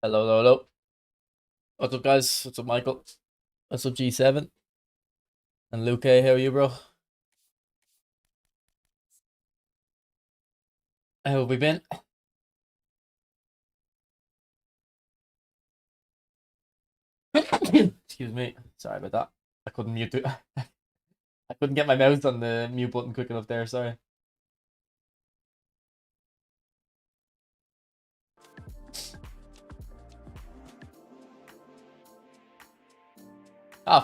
Hello, hello, hello. What's up, guys? What's up, Michael? What's up, G7? And Luke, how are you, bro? How have we been? Excuse me. Sorry about that. I couldn't mute it. I couldn't get my mouse on the mute button quick enough there. Sorry.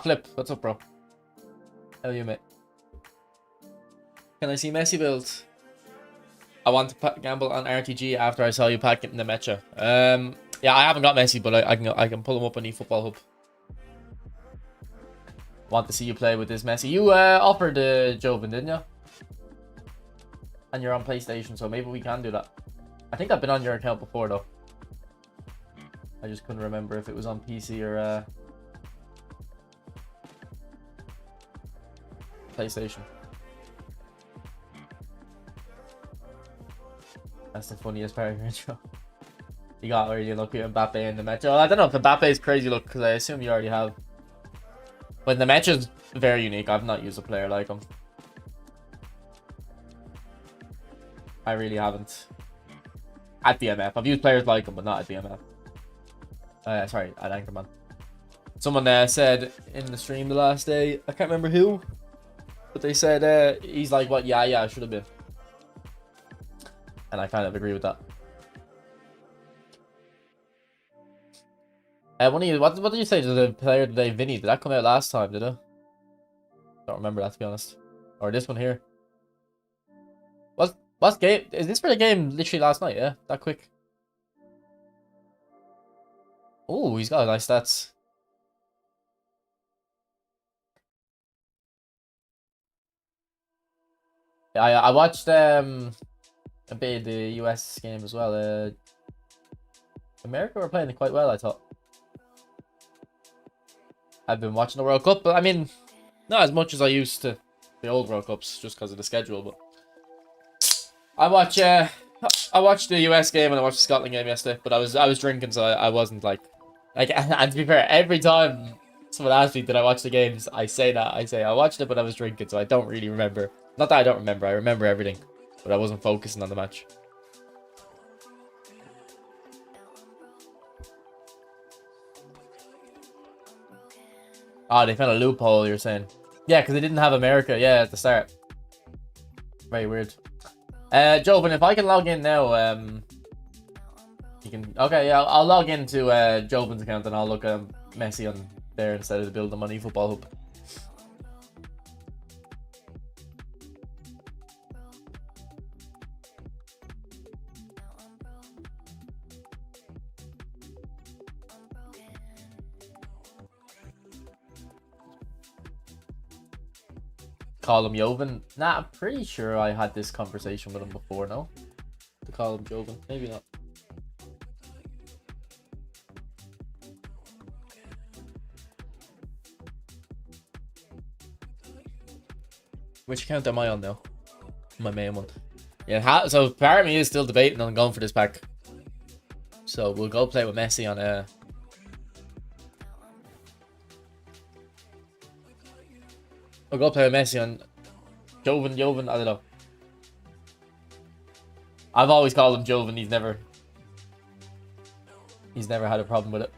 Flip. What's up, bro? How are you, mate? Can I see Messi builds? I want to gamble on RTG after I saw you pack it in the Mecha. Yeah, I haven't got Messi, but I can pull him up on eFootball Hub. Want to see you play with this Messi. You offered Joven, didn't you? And you're on PlayStation, so maybe we can do that. I think I've been on your account before, though. I just couldn't remember if it was on PC or PlayStation. That's the funniest part of your intro. You got really lucky with Mbappe in the match. Oh, I don't know if Mbappe is crazy look, because I assume you already have. But the match is very unique. I've not used a player like him. I really haven't. At DMF. I've used players like him, but not at DMF. Sorry, at Anchorman. Someone said in the stream the last day, I can't remember who, but they said he's like what yeah, I should have been. And I kind of agree with that. What did you say to the player today, Vinny? Did that come out last time, did it? Don't remember that, to be honest. Or this one here. What's game? Is this for the game literally last night, yeah? That quick? Oh, he's got nice stats. Yeah, I watched a bit of the US game as well. America were playing it quite well, I thought. I've been watching the World Cup, but I mean, not as much as I used to the old World Cups, just because of the schedule. But I watched the US game and I watched the Scotland game yesterday. But I was drinking, so I wasn't like. And to be fair, every time someone asks me did I watch the games, I say I watched it, but I was drinking, so I don't really remember. Not that I don't remember, I remember everything, but I wasn't focusing on the match. Oh, they found a loophole, you're saying? Yeah, because they didn't have America, yeah, at the start. Very weird. Joven, if I can log in now, you can. Okay, yeah, I'll log into Joven's account and I'll look at Messi on there instead of building on eFootball Hub. Call him Joven? Nah, I'm pretty sure I had this conversation with him before, no? To call him Joven, maybe not. Which account am I on now? My main one. Yeah, so part of me is still debating on going for this pack. So we'll go play with Messi on We'll go play with Messi on Joven, I don't know. I've always called him Joven, he's never had a problem with it.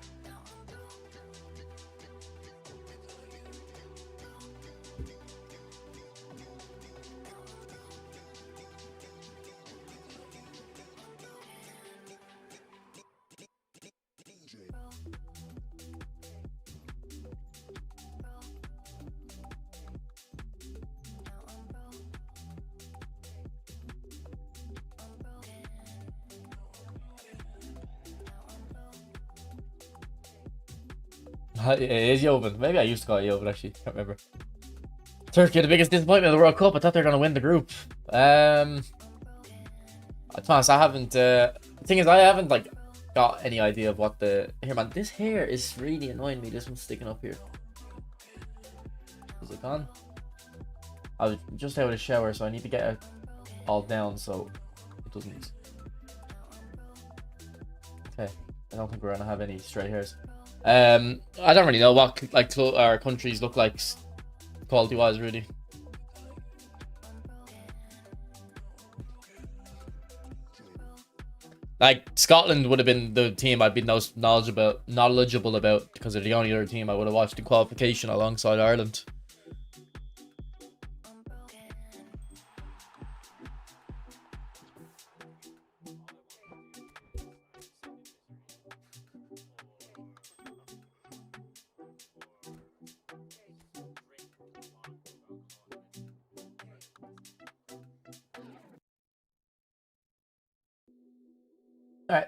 It is Joven. Maybe I used to call it Joven, actually. Can't remember. Turkey, the biggest disappointment of the World Cup. I thought they were going to win the group. To be honest, I haven't. The thing is, I haven't like got any idea of what the. Here, man, this hair is really annoying me. This one's sticking up here. Is it gone? I was just out of the shower, so I need to get it all down so it doesn't. Okay. I don't think we're gonna have any straight hairs. I don't really know what like our countries look like quality wise, really. Like Scotland would have been the team I'd be most knowledgeable about because they're the only other team I would have watched in qualification alongside Ireland. All right.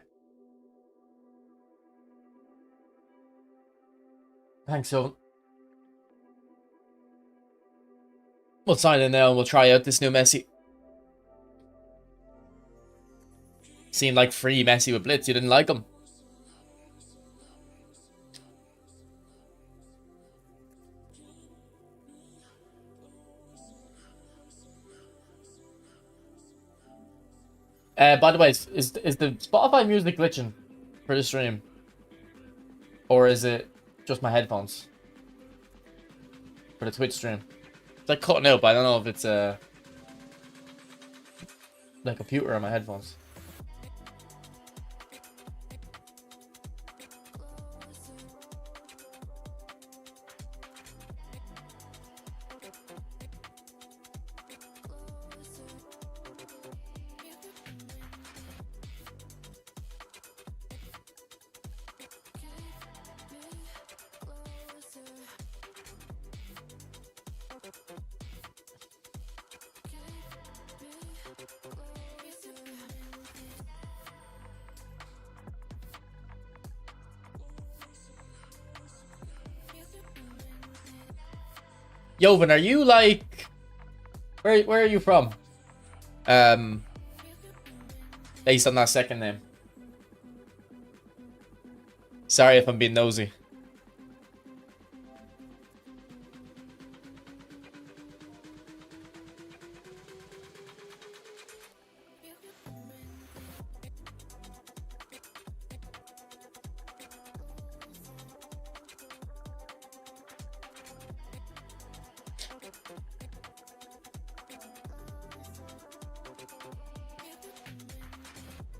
Thanks, so. We'll sign in now and we'll try out this new Messi. Seemed like free Messi with Blitz. You didn't like him. By the way, is the Spotify music glitching for the stream? Or is it just my headphones? For the Twitch stream. It's like cutting out, but I don't know if it's my computer or my headphones. Jovan, are you like where are you from? Based on that second name. Sorry if I'm being nosy.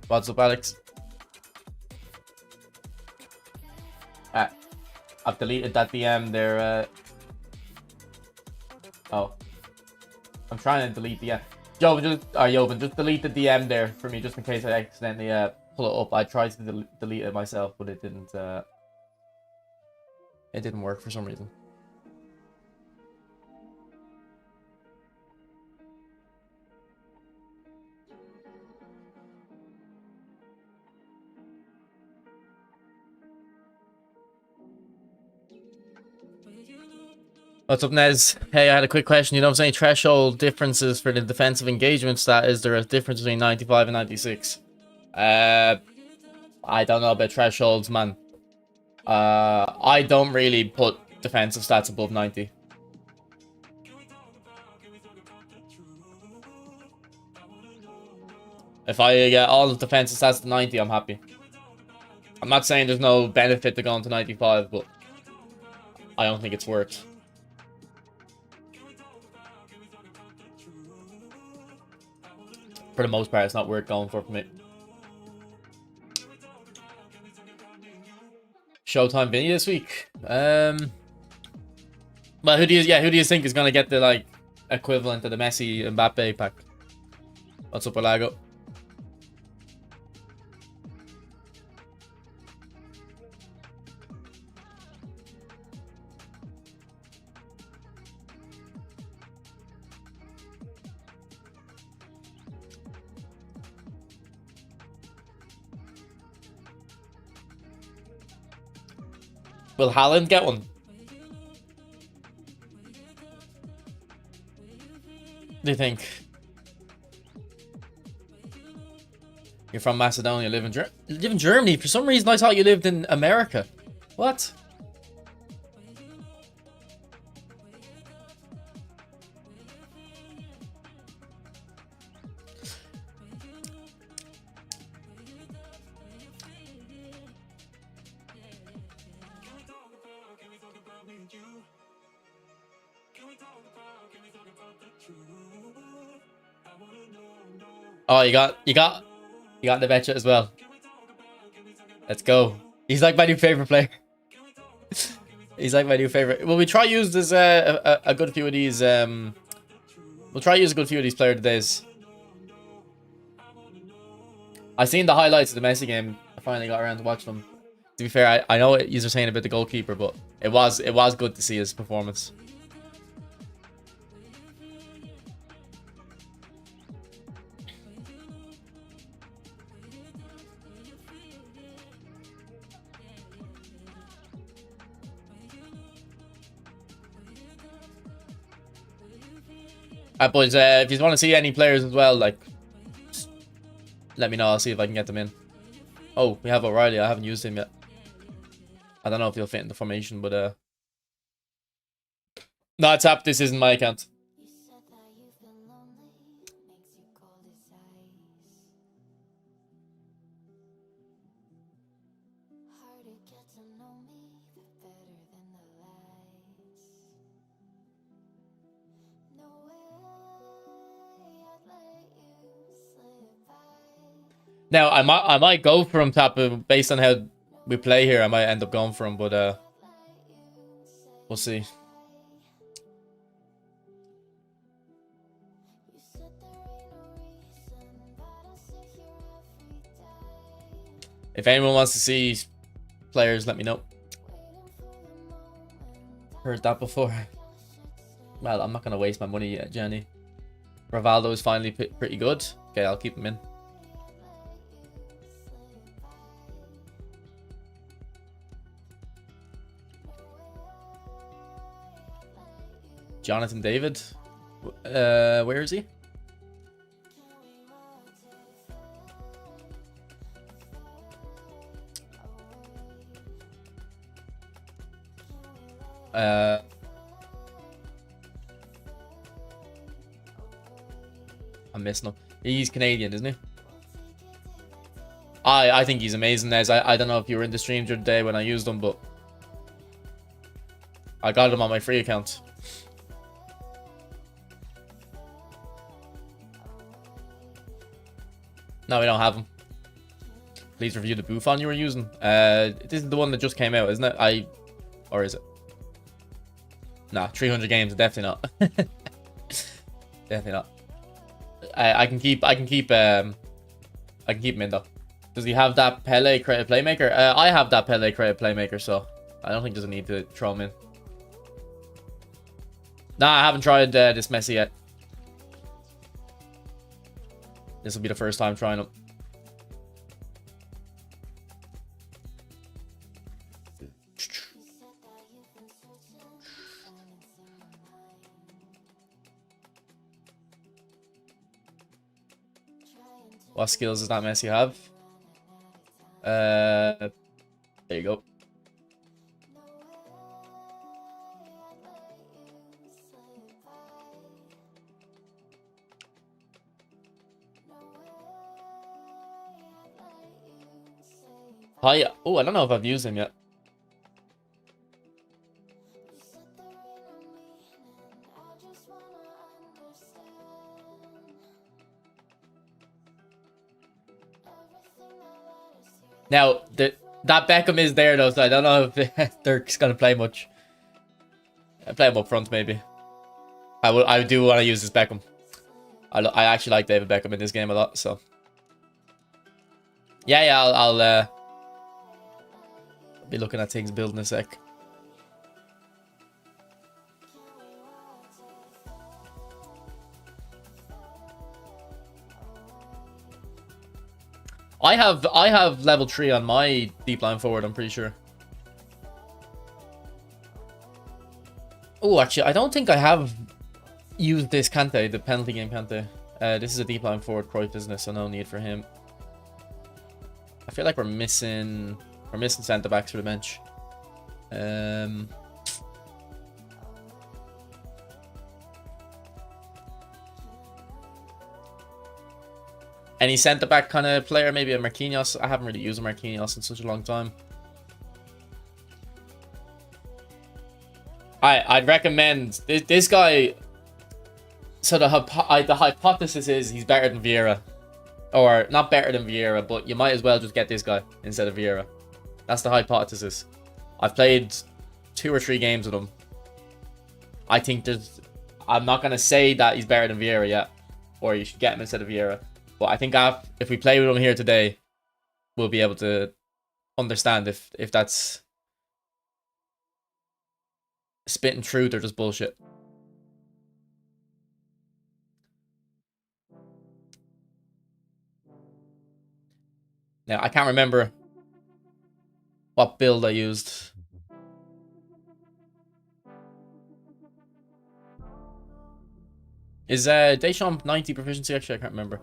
What's up, Alex? I've deleted that DM there. Oh. I'm trying to delete the Jovan, just delete the DM there for me, just in case I accidentally pull it up. I tried to delete it myself, but it didn't work for some reason. What's up, Nez? Hey, I had a quick question. You know, if there's any threshold differences for the defensive engagement stat, is there a difference between 95 and 96? I don't know about thresholds, man. I don't really put defensive stats above 90. If I get all the defensive stats to 90, I'm happy. I'm not saying there's no benefit to going to 95, but I don't think it's worth. For the most part, it's not worth going for me. Showtime Vinny this week. Well, who do you think is gonna get the like equivalent of the Messi Mbappe pack? What's up, Alago? Will Haaland get one? Do you think? You're from Macedonia, live in Germany. For some reason, I thought you lived in America. What? Oh, you got the betcha as well. Let's go. He's like my new favorite player. He's like my new favorite. Will we try use this a good few of these we'll try use a good few of these player todays. I seen the highlights of the Messi game. I finally got around to watching them. To be fair, I know you're saying about the goalkeeper, but it was good to see his performance. Boys, if you want to see any players as well, like, let me know. I'll see if I can get them in. Oh, we have O'Reilly. I haven't used him yet. I don't know if he'll fit in the formation, but no, tap. This isn't my account. Now, I might go for him, tap, based on how we play here. I might end up going for him, but we'll see. If anyone wants to see players, let me know. Heard that before. Well, I'm not going to waste my money yet, Jenny. Rivaldo is finally pretty good. Okay, I'll keep him in. Jonathan David. Where is he? I'm missing him. He's Canadian, isn't he? I think he's amazing, Nez. I don't know if you were in the stream the other day when I used him, but I got him on my free account. No, we don't have him. Please review the Buffon you were using. This is the one that just came out, isn't it? Or is it? Nah, 300 games, definitely not. Definitely not. I can keep him in though. Does he have that Pele creative playmaker? I have that Pele creative playmaker, so I don't think there's a need to throw him in. Nah, I haven't tried this Messi yet. This will be the first time trying him. What skills does that Messi have? There you go. Hi. Oh, I don't know if I've used him yet. Now, that Beckham is there though, so I don't know if they're gonna play much. I play him up front maybe. I do want to use this Beckham. I actually like David Beckham in this game a lot, so yeah, I'll be looking at things building a sec. I have level 3 on my deep line forward, I'm pretty sure. Oh, actually, I don't think I have used this Kante, the penalty game Kante. This is a deep line forward Cruyff, isn't it? So no need for him. I feel like we're missing centre backs for the bench. Any centre back kind of player, maybe a Marquinhos. I haven't really used a Marquinhos in such a long time. I'd recommend this guy. So the hypothesis is he's better than Vieira. Or not better than Vieira, but you might as well just get this guy instead of Vieira. That's the hypothesis. I've played 2 or 3 games with him. I think there's... I'm not going to say that he's better than Vieira yet. Or you should get him instead of Vieira. But I think if we play with him here today, we'll be able to understand if that's spitting truth or just bullshit. Now, I can't remember what build I used. Is Deschamps 90 proficiency? Actually, I can't remember.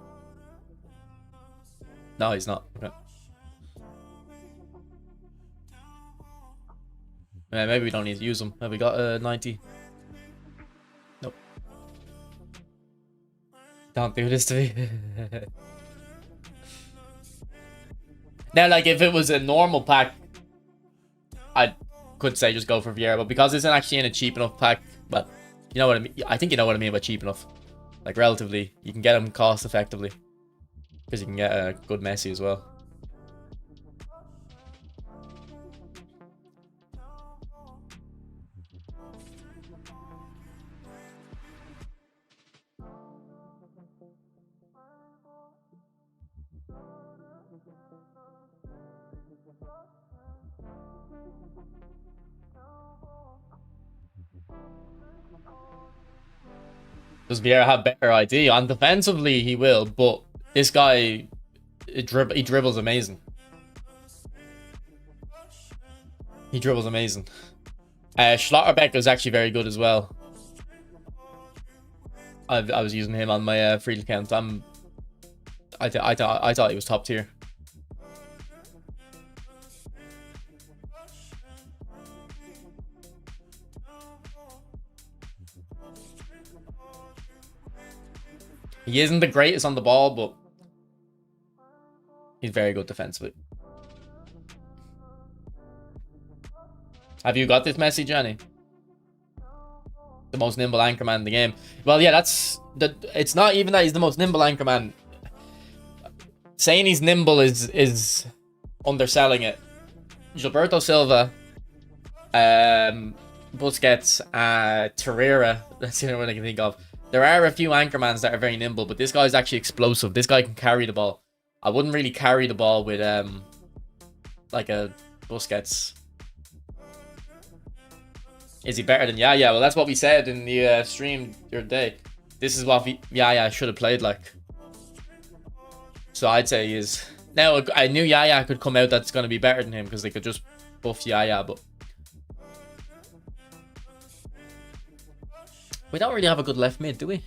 No, he's not. Okay. Maybe we don't need to use him. Have we got 90? Nope. Don't do this to me. Now, like, if it was a normal pack, I could say just go for Vieira. But because it's actually in a cheap enough pack, but you know what I mean? I think you know what I mean by cheap enough. Like, relatively, you can get him cost effectively. Because you can get a good Messi as well. Does Vieira have better ID? On defensively, he will, but this guy, he dribbles amazing. He dribbles amazing. Schlotterbeck is actually very good as well. I was using him on my free account. I thought he was top tier. He isn't the greatest on the ball, but he's very good defensively. Have you got this Messi, Johnny? The most nimble anchorman in the game. Well, yeah, it's not even that he's the most nimble anchorman. Saying he's nimble is underselling it. Gilberto Silva, Busquets, Torreira. That's the only one I can think of. There are a few anchormans that are very nimble, but this guy's actually explosive. This guy can carry the ball. I wouldn't really carry the ball with like a Busquets. Is he better than Yaya? Well, that's what we said in the stream the other day. This is what Yaya should have played like. So I'd say he is. Now, I knew Yaya could come out that's going to be better than him because they could just buff Yaya, but we don't really have a good left mid, do we?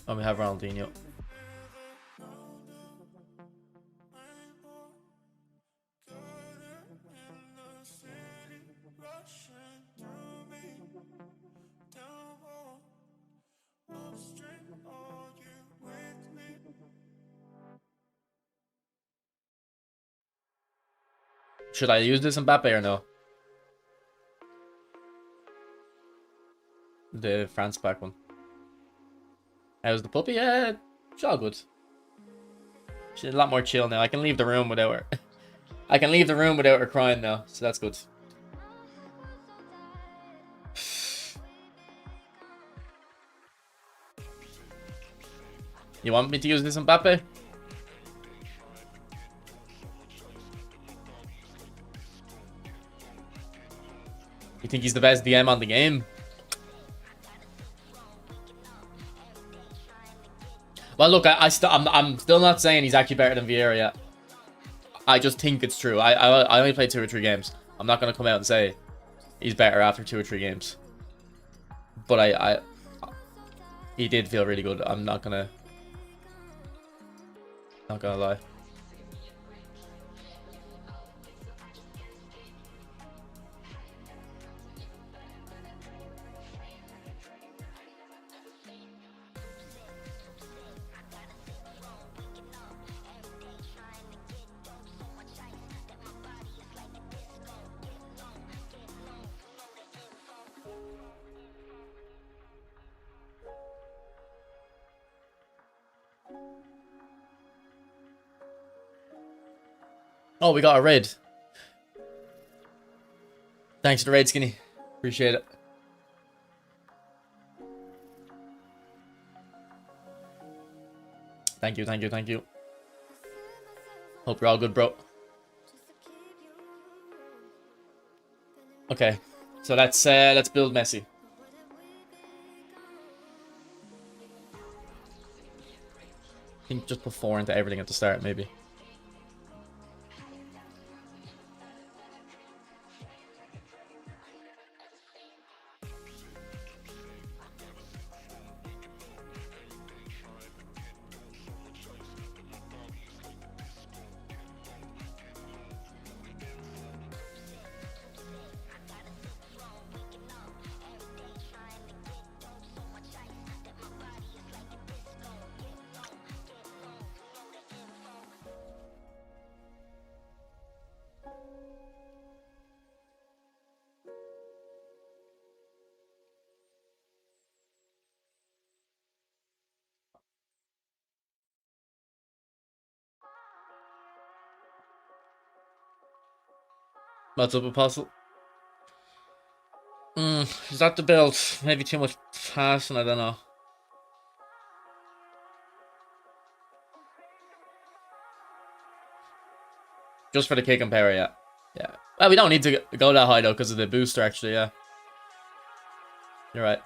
Oh, we have Ronaldinho. Should I use this Mbappe or no? The France back one. How's the puppy? Yeah, she's all good. She's a lot more chill now. I can leave the room without her. I can leave the room without her crying now, so that's good. You want me to use this Mbappe? You think he's the best DM on the game? Well, look, I'm still not saying he's actually better than Vieira yet. I just think it's true. I only played 2 or 3 games. I'm not gonna come out and say he's better after 2 or 3 games. But he did feel really good. I'm not gonna lie. Oh, we got a raid. Thanks for the raid, Skinny. Appreciate it. Thank you, thank you, thank you. Hope you're all good, bro. Okay, so let's build Messi. I think just put 4 into everything at the start, maybe. What's up, Apostle? Is that the build? Maybe too much passing, I don't know. Just for the kick and power, yeah. Yeah. Well, we don't need to go that high, though, because of the booster, actually, yeah. You're right.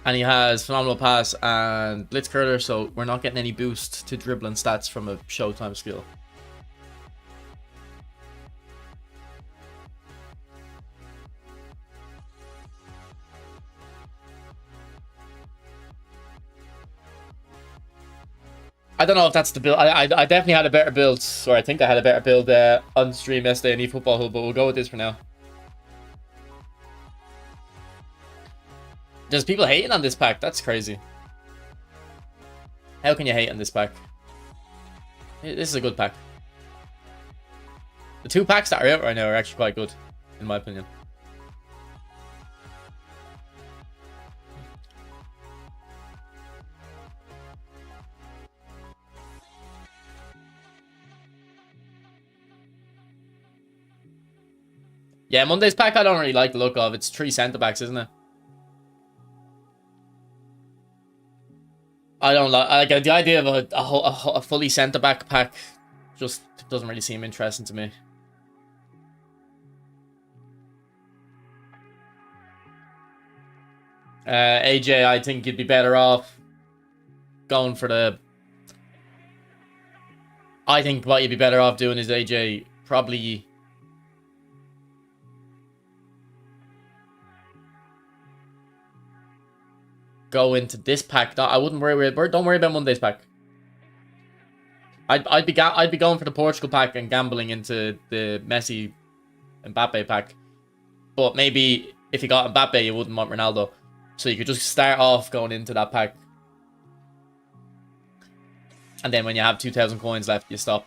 And he has phenomenal pass and blitz curler, so we're not getting any boost to dribbling stats from a showtime skill. I don't know if that's the build. I definitely had a better build, or I think I had a better build on stream yesterday in eFootball Hub, but we'll go with this for now. There's people hating on this pack. That's crazy. How can you hate on this pack? This is a good pack. The 2 packs that are out right now are actually quite good, in my opinion. Yeah, Monday's pack I don't really like the look of. It's 3 centre-backs, isn't it? I don't like the idea of a fully centre-back pack. Just doesn't really seem interesting to me. AJ, I think you'd be better off going for the... I think what you'd be better off doing is AJ probably... go into this pack. I wouldn't worry. Don't worry about Monday's pack. I'd be going for the Portugal pack and gambling into the Messi Mbappe pack. But maybe if you got Mbappe, you wouldn't want Ronaldo. So you could just start off going into that pack. And then when you have 2,000 coins left, you stop.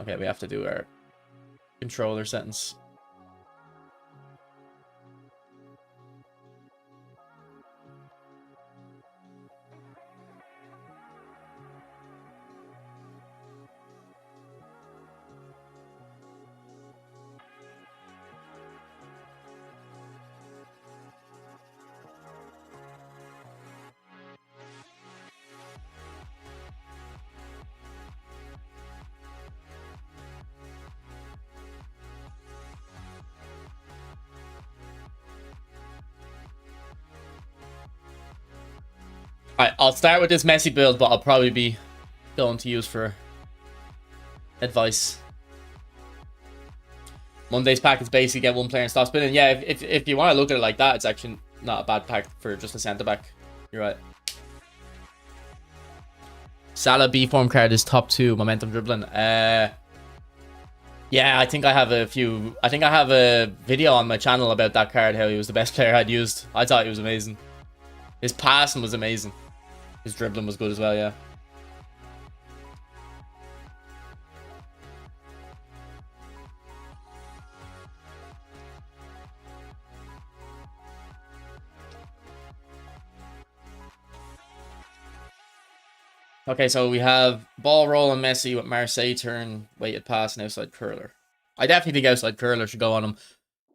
Okay, we have to do our controller settings. Alright, I'll start with this Messi build, but I'll probably be going to use for advice. Monday's pack is basically get 1 player and stop spinning. Yeah, if you want to look at it like that, it's actually not a bad pack for just a centre-back. You're right. Salah B form card is top 2 momentum dribbling. Yeah, I think I have a video on my channel about that card, how he was the best player I'd used. I thought he was amazing. His passing was amazing. His dribbling was good as well, yeah. Okay, so we have ball rolling Messi with Marseille turn, weighted pass, and outside curler. I definitely think outside curler should go on him.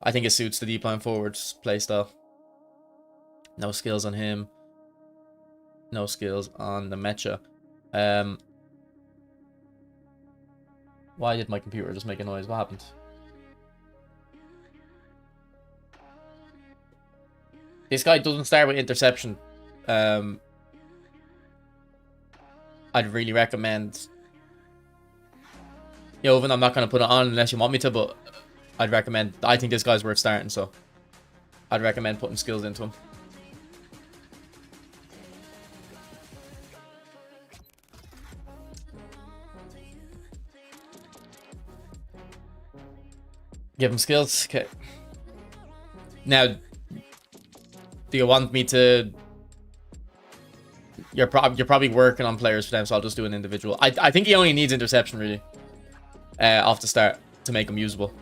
I think it suits the deep line forwards playstyle. No skills on him. No skills on the Mecha. Why did my computer just make a noise? What happened? This guy doesn't start with interception. I'd really recommend. Even I'm not going to put it on unless you want me to, but I'd recommend. I think this guy's worth starting, so I'd recommend putting skills into him. Give him skills. Okay. Now, do you want me to? You're probably working on players for them, so I'll just do an individual. I think he only needs interception really, off the start to make him usable.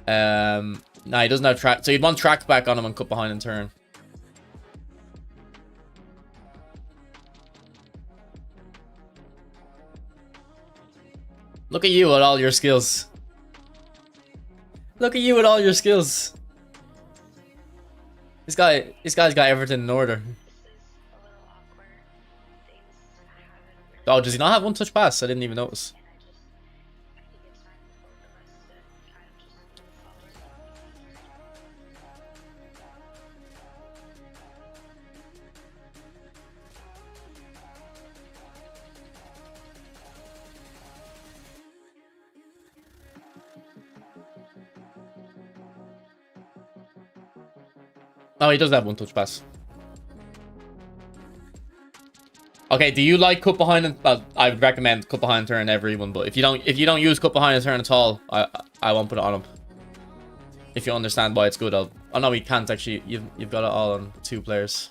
No, he doesn't have track, so you'd want track back on him and cut behind and turn. Look at you with all your skills. Look at you with all your skills. This guy's got everything in order. Oh, does he not have one touch pass? I didn't even notice. Oh, he does have one touch pass. Okay, do you like cut behind and I would recommend cut behind and turn everyone, but if you don't use cut behind and turn at all, I won't put it on him. If you understand why it's good, oh no, we can't actually. You've got it all on 2 players.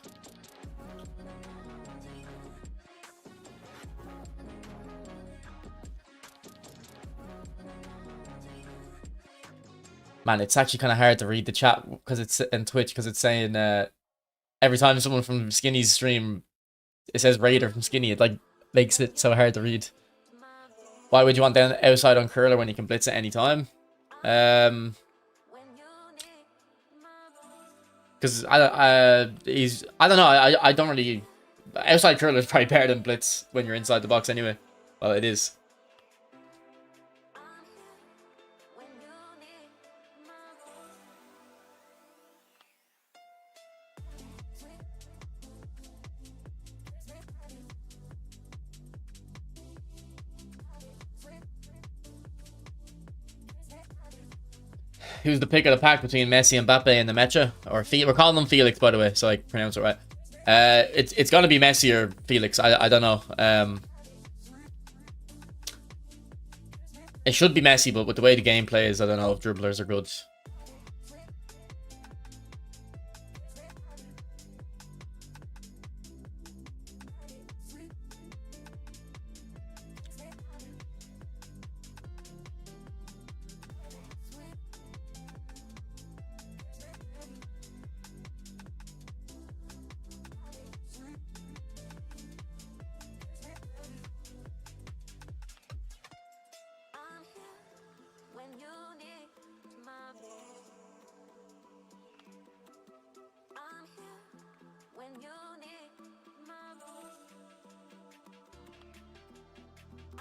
Man, it's actually kind of hard to read the chat because it's in Twitch because it's saying every time someone from Skinny's stream, it says Raider from Skinny. It like makes it so hard to read. Why would you want down outside on curler when you can blitz at any time? Because I don't know. I don't really. Outside curler is probably better than blitz when you're inside the box anyway. Well, it is. Who's the pick of the pack between Messi and Mbappe and the Mecha? Or we're calling them Felix, by the way, so I can pronounce it right. It's gonna be Messi or Felix. I don't know. It should be Messi, but with the way the game plays, I don't know if dribblers are good.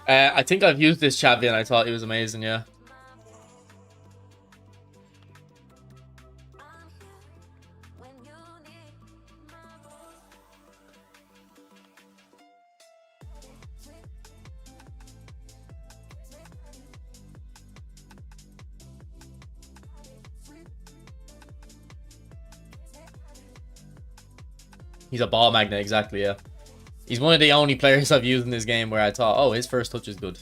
I think I've used this Chavi and I thought he was amazing, yeah. He's a ball magnet, exactly, yeah. He's one of the only players I've used in this game where I thought, oh, his first touch is good.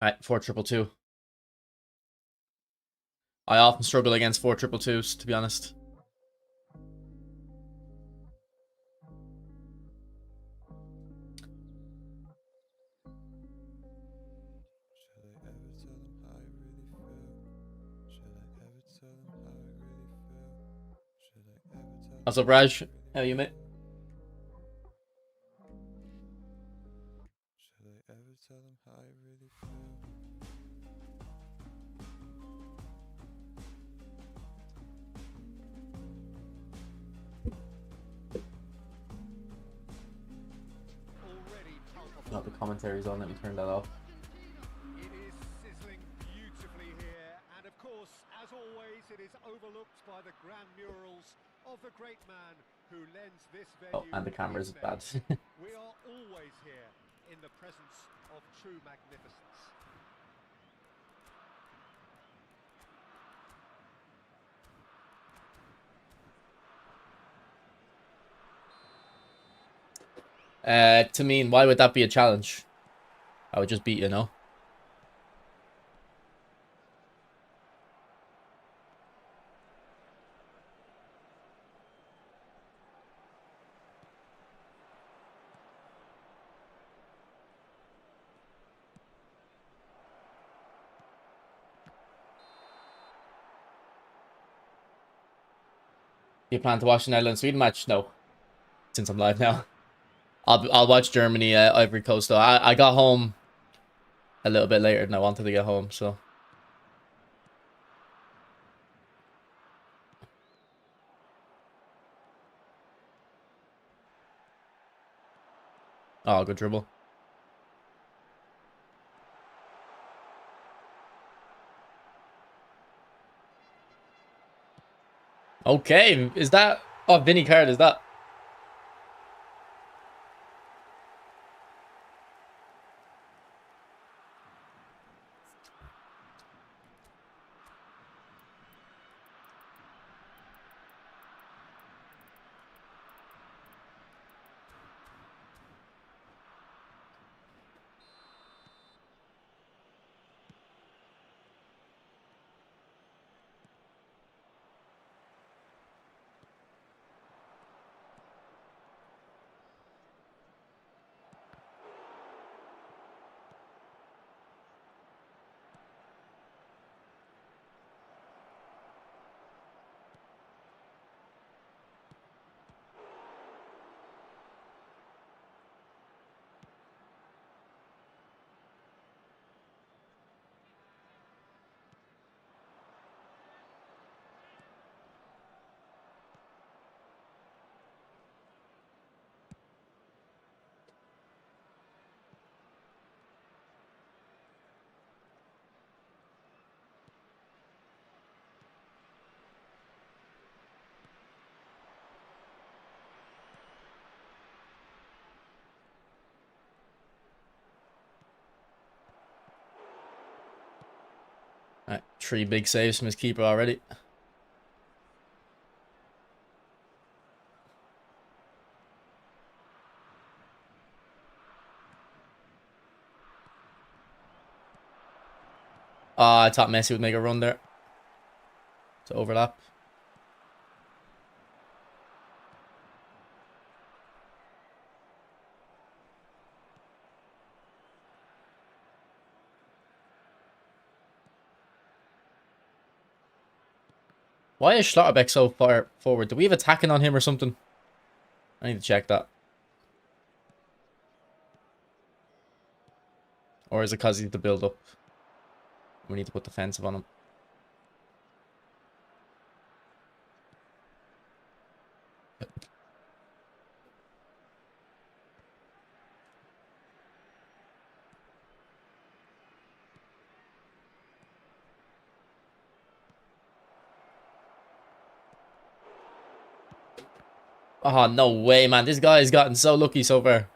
Alright, 4-2-2. I often struggle against 4-2-2s, to be honest. What's up, Raj? How are you, mate? Not the commentaries on. Let me turn that off. It is sizzling beautifully here, and of course, as always, it is overlooked by the grand murals of the great man who lends this venue. Oh, and the camera's bad. We are always here in the presence of true magnificence. To mean, why would that be a challenge? I would just beat you, no? You plan to watch the Netherlands-Sweden match? No. Since I'm live now. I'll watch Germany, Ivory Coast, though. I got home a little bit later than I wanted to get home, so... Oh, good dribble. Okay, is that... Oh, Vinny Card, is that... Right, 3 big saves from his keeper already. I thought Messi would make a run there. To overlap. Why is Schlotterbeck so far forward? Do we have attacking on him or something? I need to check that. Or is it because he needs to build up? We need to put defensive on him. Oh, no way, man. This guy has gotten so lucky so far.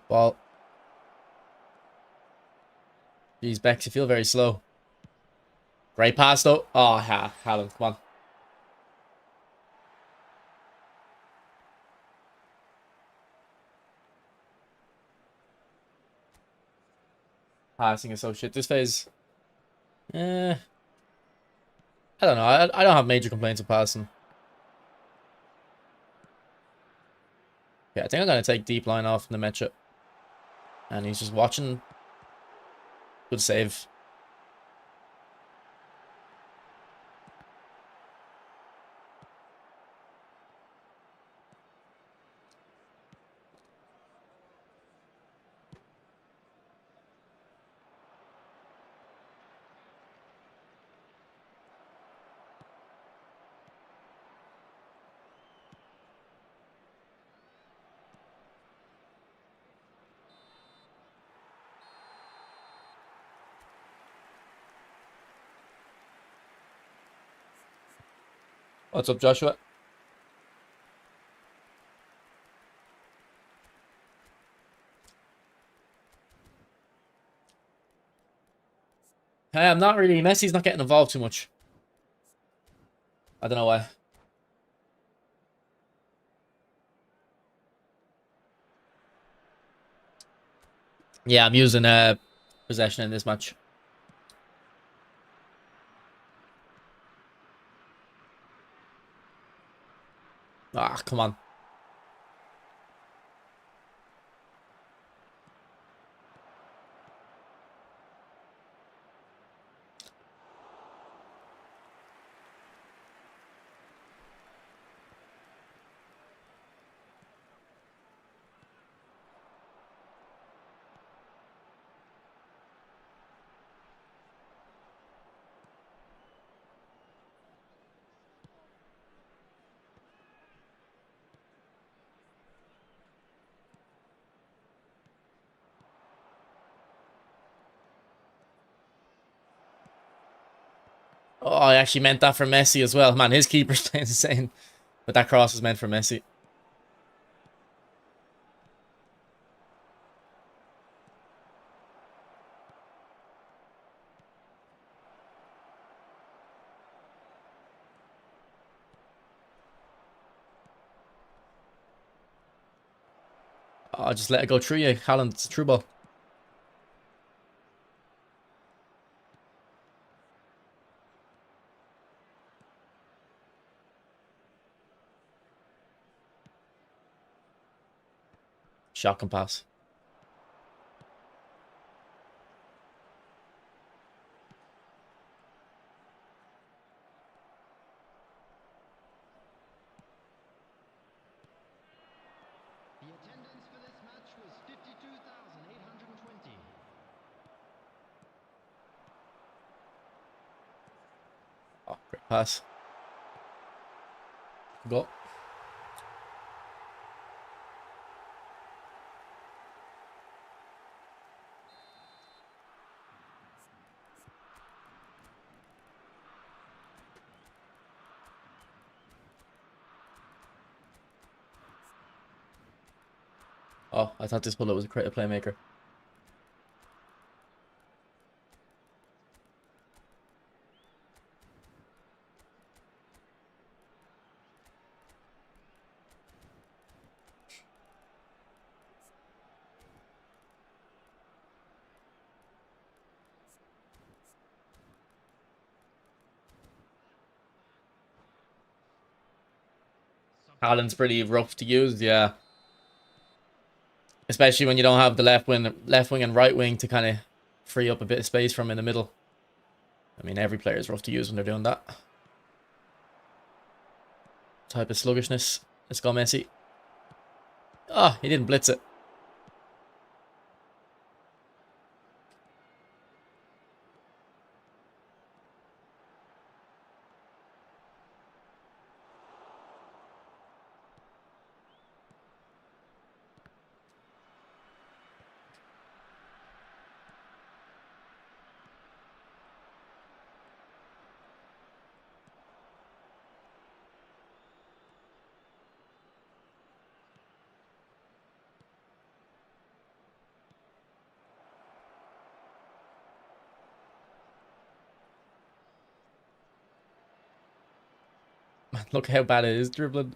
Ball. Jeez, Bex, you feel very slow. Great pass, though. Oh, Haaland, come on. Passing is so shit. This phase... I don't know. I don't have major complaints with passing. Yeah, I think I'm going to take deep line off in the matchup. And he's just watching. Good save. What's up, Joshua? Hey, I'm not really... Messi's not getting involved too much. I don't know why. Yeah, I'm using possession in this match. Ah, come on. Oh, I actually meant that for Messi as well. Man, his keeper's playing insane. But that cross was meant for Messi. Oh, just let it go through you. Haaland's a true ball. Shotgun pass. The attendance for this match was 52,820. Oh, great pass. Go. Oh, I thought this bullet was a creative playmaker. Haaland's pretty rough to use, yeah. Especially when you don't have the left wing and right wing to kind of free up a bit of space from in the middle. I mean, every player is rough to use when they're doing that type of sluggishness. Let's go, Messi. Oh, he didn't blitz it. Look how bad it is dribbling.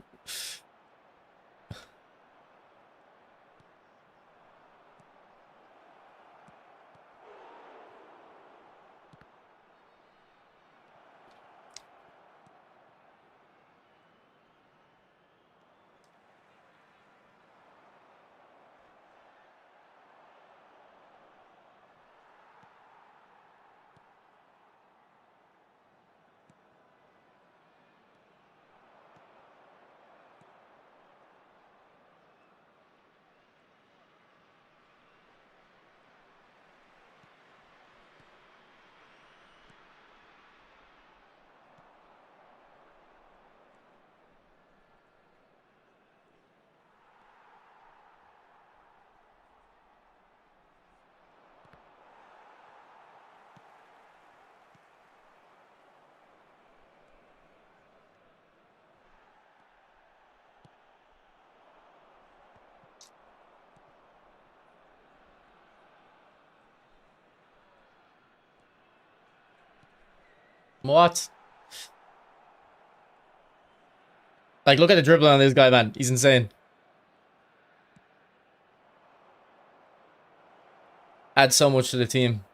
What? Like, look at the dribbling on this guy, man. He's insane. Adds so much to the team.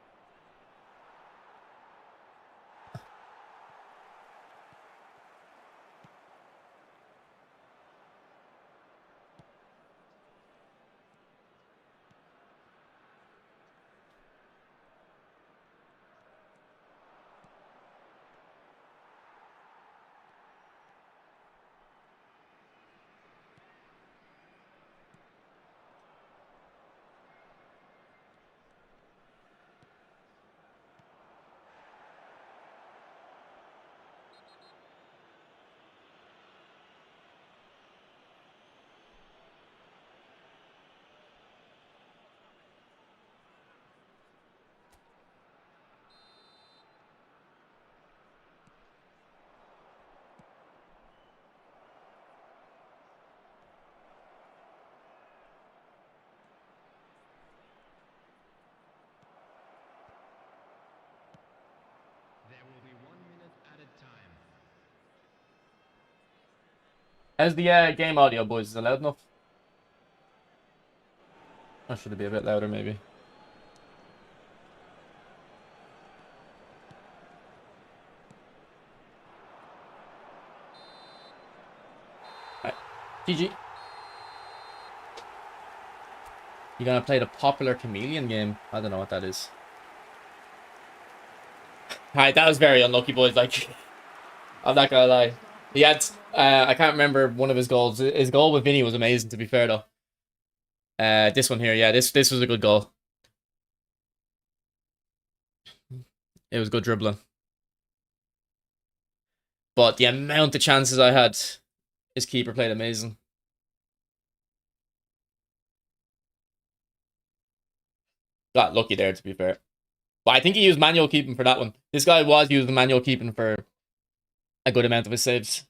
There will be 1 minute added time. How's the game audio, boys? Is it loud enough? Or should it be a bit louder, maybe? Right. GG. You gonna play the popular chameleon game? I don't know what that is. Alright, that was very unlucky, boys. Like, I'm not gonna lie. He had, I can't remember one of his goals. His goal with Vinny was amazing, to be fair, though. This one here, yeah, this was a good goal. It was good dribbling. But the amount of chances I had, his keeper played amazing. Got lucky there, to be fair. But I think he used manual keeping for that one. This guy was using manual keeping for a good amount of his saves.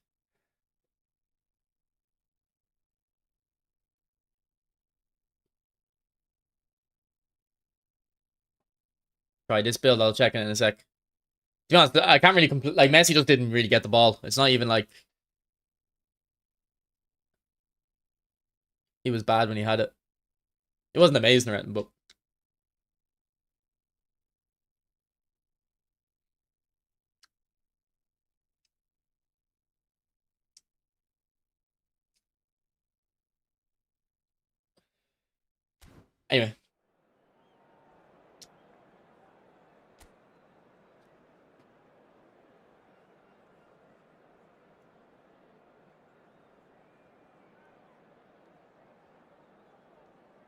Try this build, I'll check it in a sec. To be honest, I can't really like, Messi just didn't really get the ball. It's not even like he was bad when he had it. It wasn't amazing or anything, but anyway.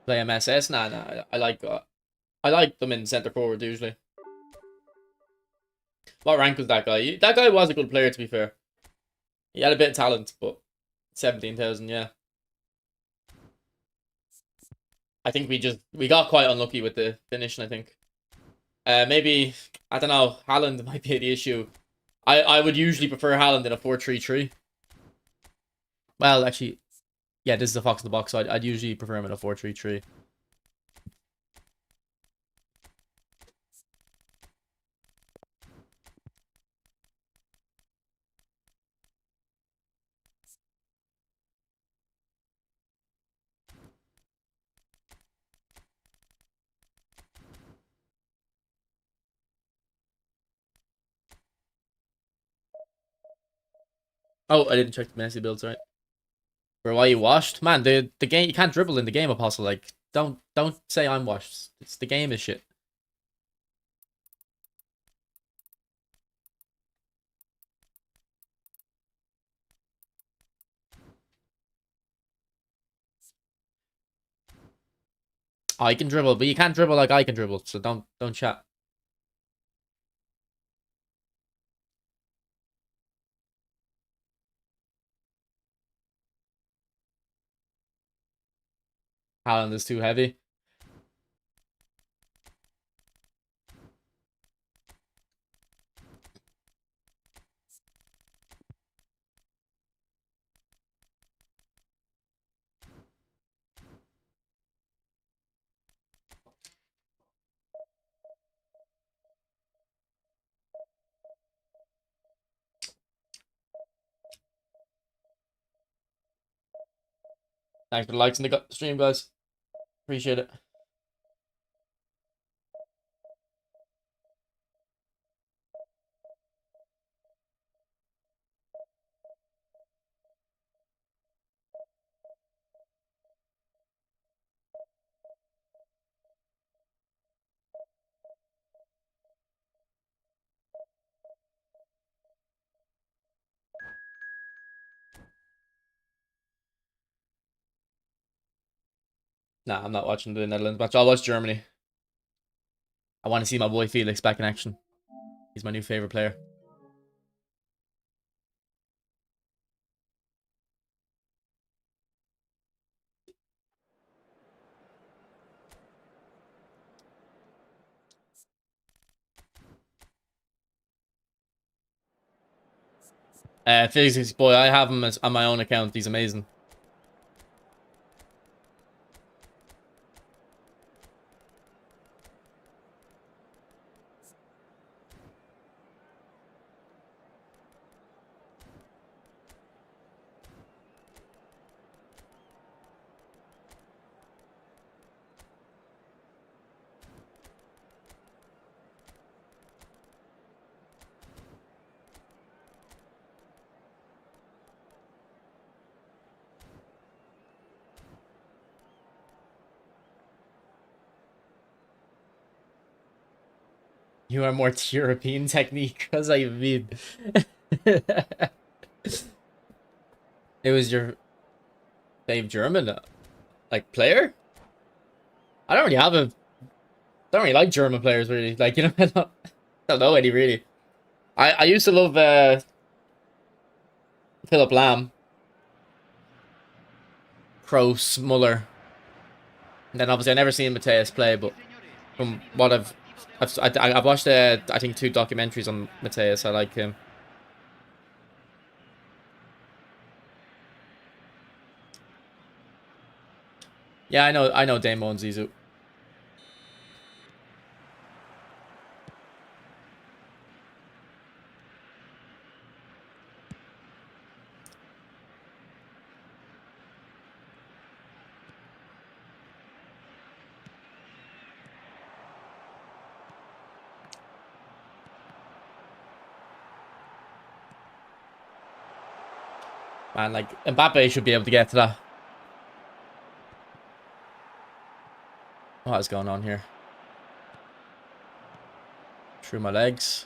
Play MSS? Nah. I like them in centre forward usually. What rank was that guy? That guy was a good player, to be fair. He had a bit of talent, but 17,000, yeah. I think we got quite unlucky with the finishing, I think. Maybe, I don't know, Haaland might be the issue. I would usually prefer Haaland in a 4-3-3. Well, actually, yeah, this is a fox in the box, so I'd usually prefer him in a 4-3-3. Oh, I didn't check the Messi builds, right? Bro, why you washed? Man, the game, you can't dribble in the game, Apostle. Like, don't say I'm washed. It's the game is shit. Oh, I can dribble, but you can't dribble like I can dribble, so don't chat. Haaland is too heavy. Thanks for the likes in the stream, guys. Appreciate it. Nah, I'm not watching the Netherlands match. I'll watch Germany. I want to see my boy Felix back in action. He's my new favorite player. Felix, boy, I have him on my own account. He's amazing. You are more European technique. What does that even mean? It was your fave German, like, player? I don't really have a... don't really like German players, really. Like, you know, I don't know any, really. I used to love Philip Lahm, Kroos, Muller. And then, obviously, I never seen Mateus play, but from what I've watched, I think 2 documentaries on Mateus. I like him. Yeah, I know Damo and Zizou. Man, like, Mbappe should be able to get to that. What is going on here? Through my legs.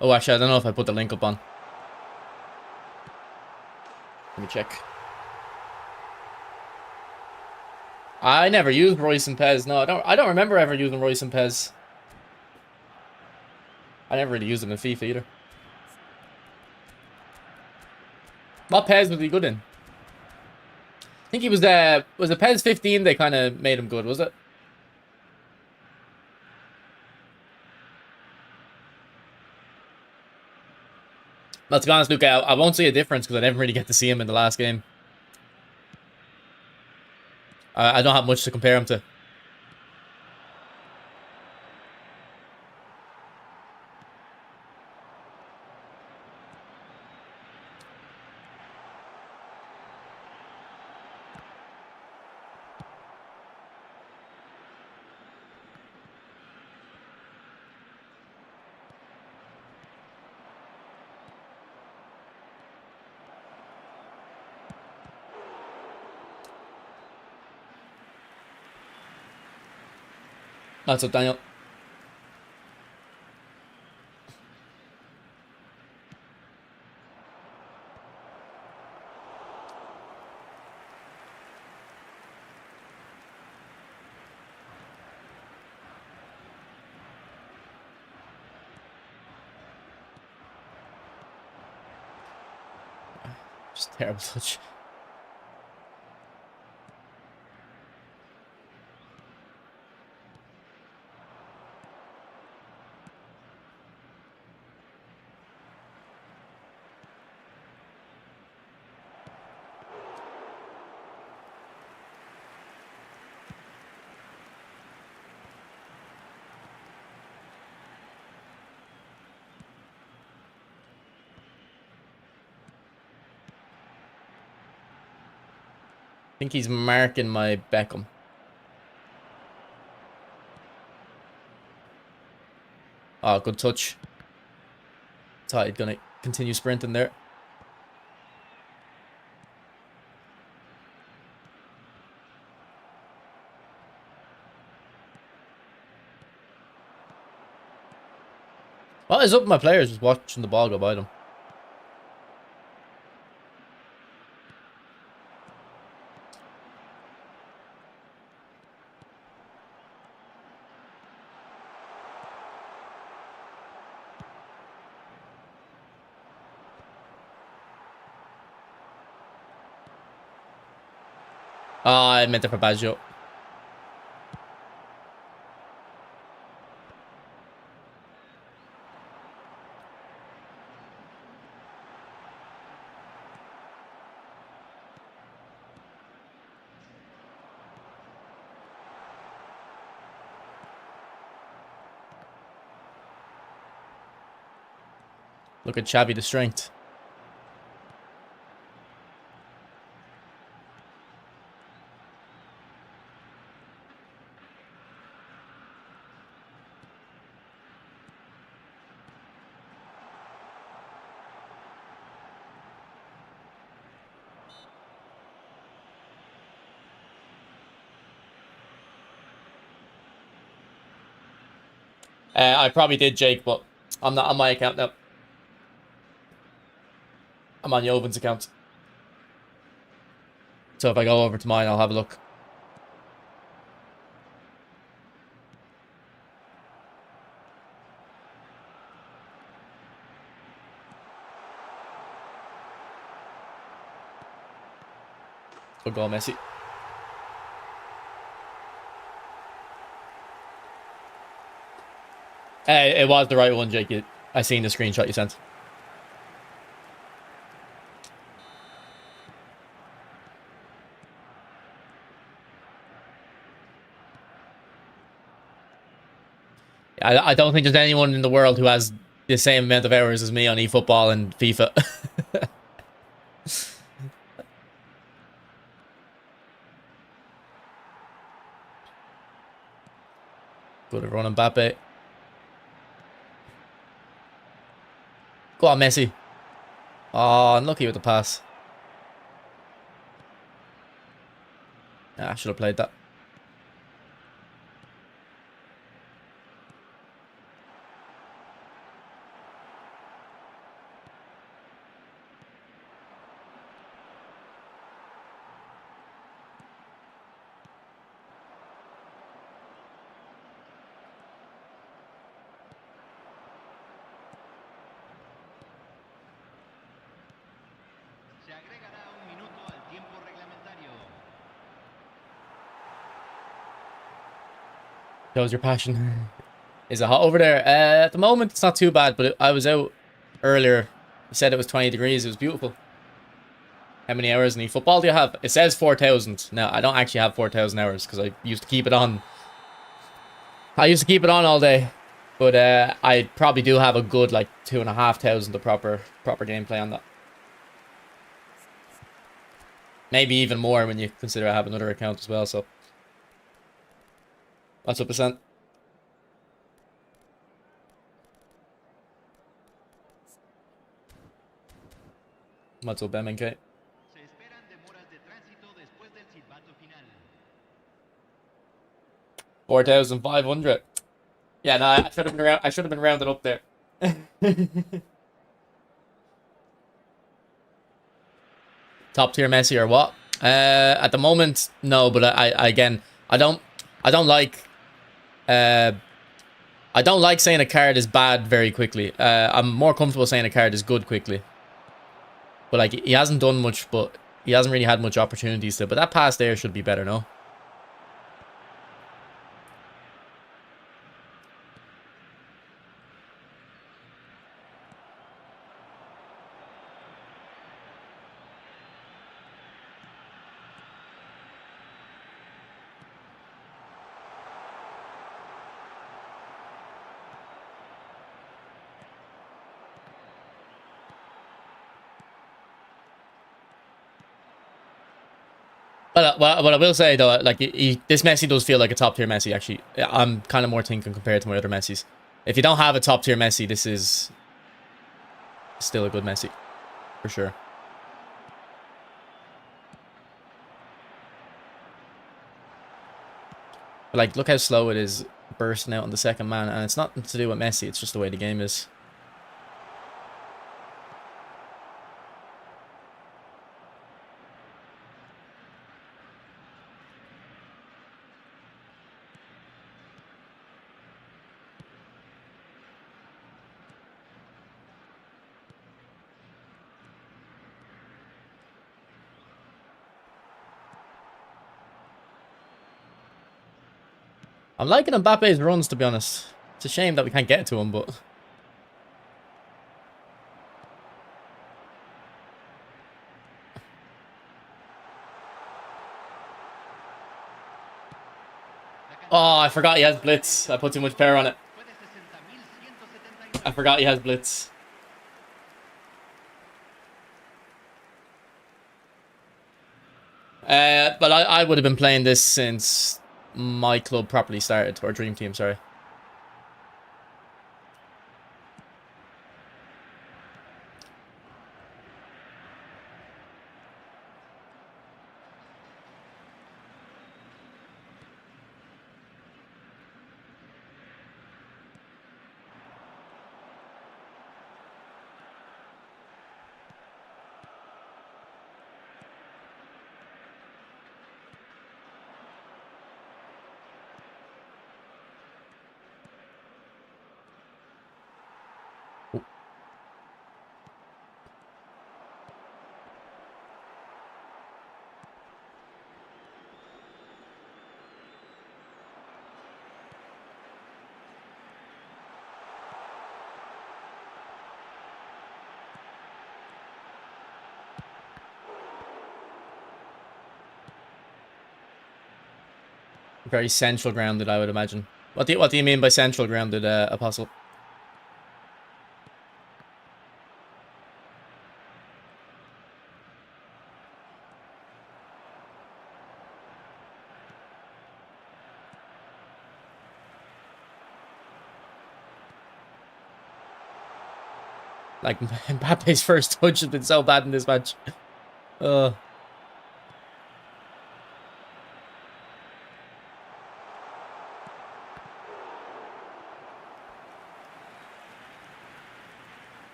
Oh, actually, I don't know if I put the link up on. Let me check. I never used Royce and Pez. No, I don't remember ever using Royce and Pez. I never really used them in FIFA either. What Pez was he good in? I think he was the Pez 15 they kind of made him good, was it? But to be honest, Luke, I won't see a difference because I didn't really get to see him in the last game. I don't have much to compare him to. That's up, Daniel. Just terrible touch. I think he's marking my Beckham. Oh, good touch. Thought he'd gonna continue sprinting there. What is up with my players just watching the ball go by them? Oh, I meant it for Baggio. Look at Xavi, the strength. I probably did, Jake, but I'm not on my account now. I'm on Joven's account. So if I go over to mine, I'll have a look. Good goal, Messi. It was the right one, Jake. I seen the screenshot you sent. I don't think there's anyone in the world who has the same amount of hours as me on eFootball and FIFA. Good run, Mbappe. Go on, Messi. Oh, unlucky with the pass. I should have played that. Se agregará un minuto al tiempo reglamentario. Shows your passion. Is it hot over there? At the moment, it's not too bad, but I was out earlier. You said it was 20 degrees. It was beautiful. How many hours in eFootball do you have? It says 4,000. Now, I don't actually have 4,000 hours because I used to keep it on. I used to keep it on all day. But I probably do have a good, like, 2,500 of proper gameplay on that. Maybe even more when you consider I have another account as well, so. What's up, percent? What's up, MNK? Se esperan demoras de tránsito después del silbato final. 4,500. Yeah, no, I should have been I should have been rounded up there. Top tier Messi or what? At the moment, no. But I again, I don't like. I don't like saying a card is bad very quickly. I'm more comfortable saying a card is good quickly. But like, he hasn't done much, but he hasn't really had much opportunities to. But that pass there should be better, no? But what I will say though, like this Messi does feel like a top tier Messi. Actually, I'm kind of more thinking compared to my other Messis. If you don't have a top tier Messi, this is still a good Messi for sure. But like, look how slow it is bursting out on the second man, and it's nothing to do with Messi. It's just the way the game is. I'm liking Mbappe's runs, to be honest. It's a shame that we can't get to him, but... Oh, I forgot he has Blitz. I put too much power on it. I forgot he has Blitz. But I would have been playing this since my club properly started, or Dream Team, sorry. Very central grounded, I would imagine. What do you mean by central grounded, Apostle? Like, Mbappe's first touch has been so bad in this match.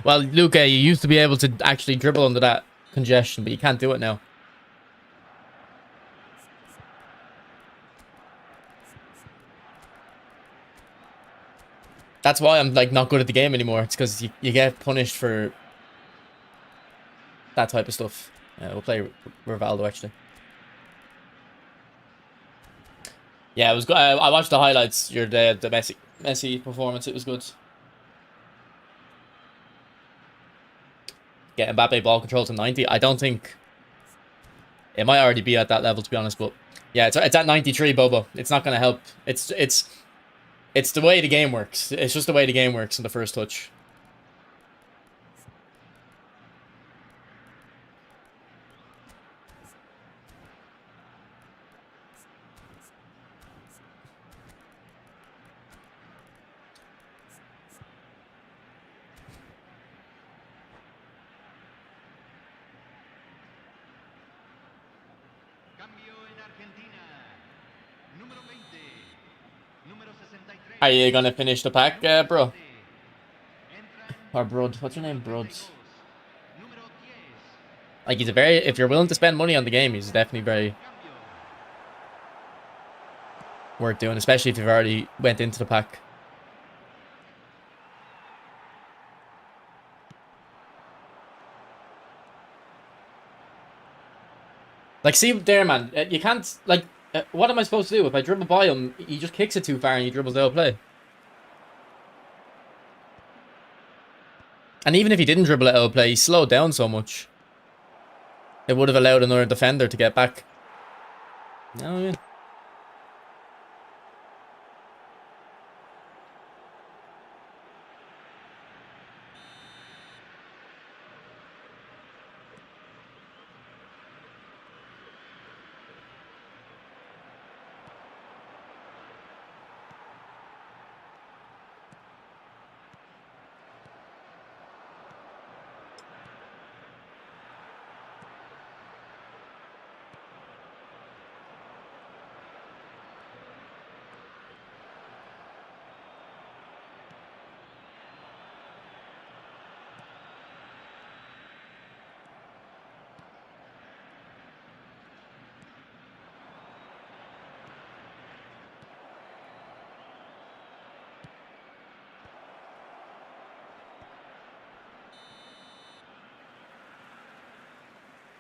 Well, Luca, you used to be able to actually dribble under that congestion, but you can't do it now. That's why I'm like not good at the game anymore. It's because you get punished for that type of stuff. We'll play Rivaldo actually. Yeah, it was good. I watched the highlights. The Messi performance. It was good. Get Mbappe ball control to 90. I don't think it might already be at that level, to be honest. But yeah, it's at 93, Bobo. It's not going to help. It's the way the game works. It's just the way the game works in the first touch. Número 20. Número 63. Are you gonna finish the pack, bro? Entran Or Brud? What's your name, número Brud? 32. Número 10. Like, he's a very... If you're willing to spend money on the game, he's definitely very Cambio. worth doing, especially if you've already went into the pack. Like, see there, man. You can't, like... what am I supposed to do? If I dribble by him, he just kicks it too far and he dribbles out of play. And even if he didn't dribble it out of play, he slowed down so much. It would have allowed another defender to get back. No, yeah.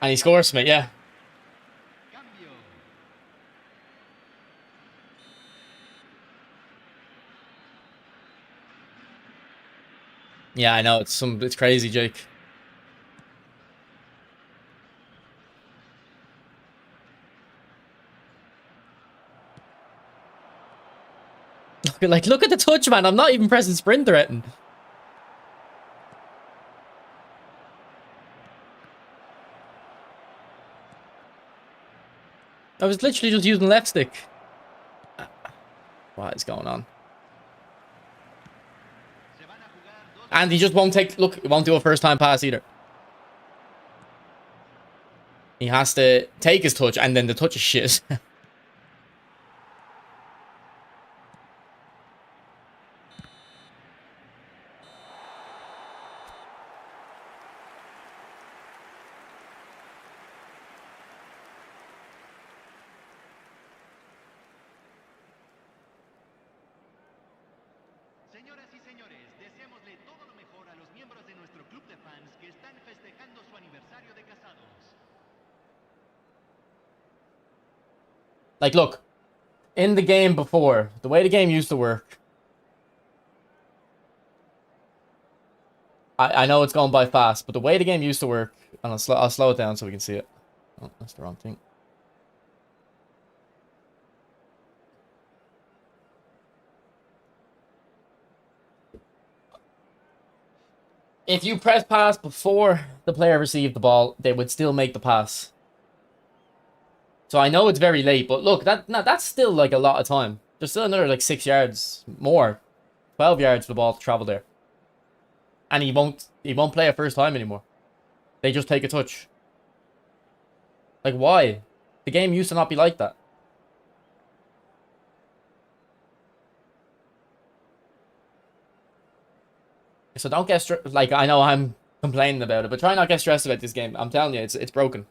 And he scores from it, yeah. Cambio. Yeah, I know. It's crazy, Jake. Look at the touch, man. I'm not even pressing sprint threaten. I was literally just using left stick. What is going on? Se van a jugar dos. And he just won't take... Look, he won't do a first-time pass either. He has to take his touch, and then the touch is shit. Señoras y señores, deseémosle todo lo mejor a los miembros de nuestro club de fans que están festejando su aniversario de casados. Like, look. In the game before, the way the game used to work... I know it's going by fast, but the way the game used to work... And I'll slow it down so we can see it. Oh, that's the wrong thing. If you press pass before the player received the ball, they would still make the pass. So I know it's very late, but look, that's still like a lot of time. There's still another like 6 yards more. 12 yards for the ball to travel there. And he won't play it first time anymore. They just take a touch. Like, why? The game used to not be like that. So don't get stressed. Like, I know I'm complaining about it, but try not get stressed about this game. I'm telling you, it's broken.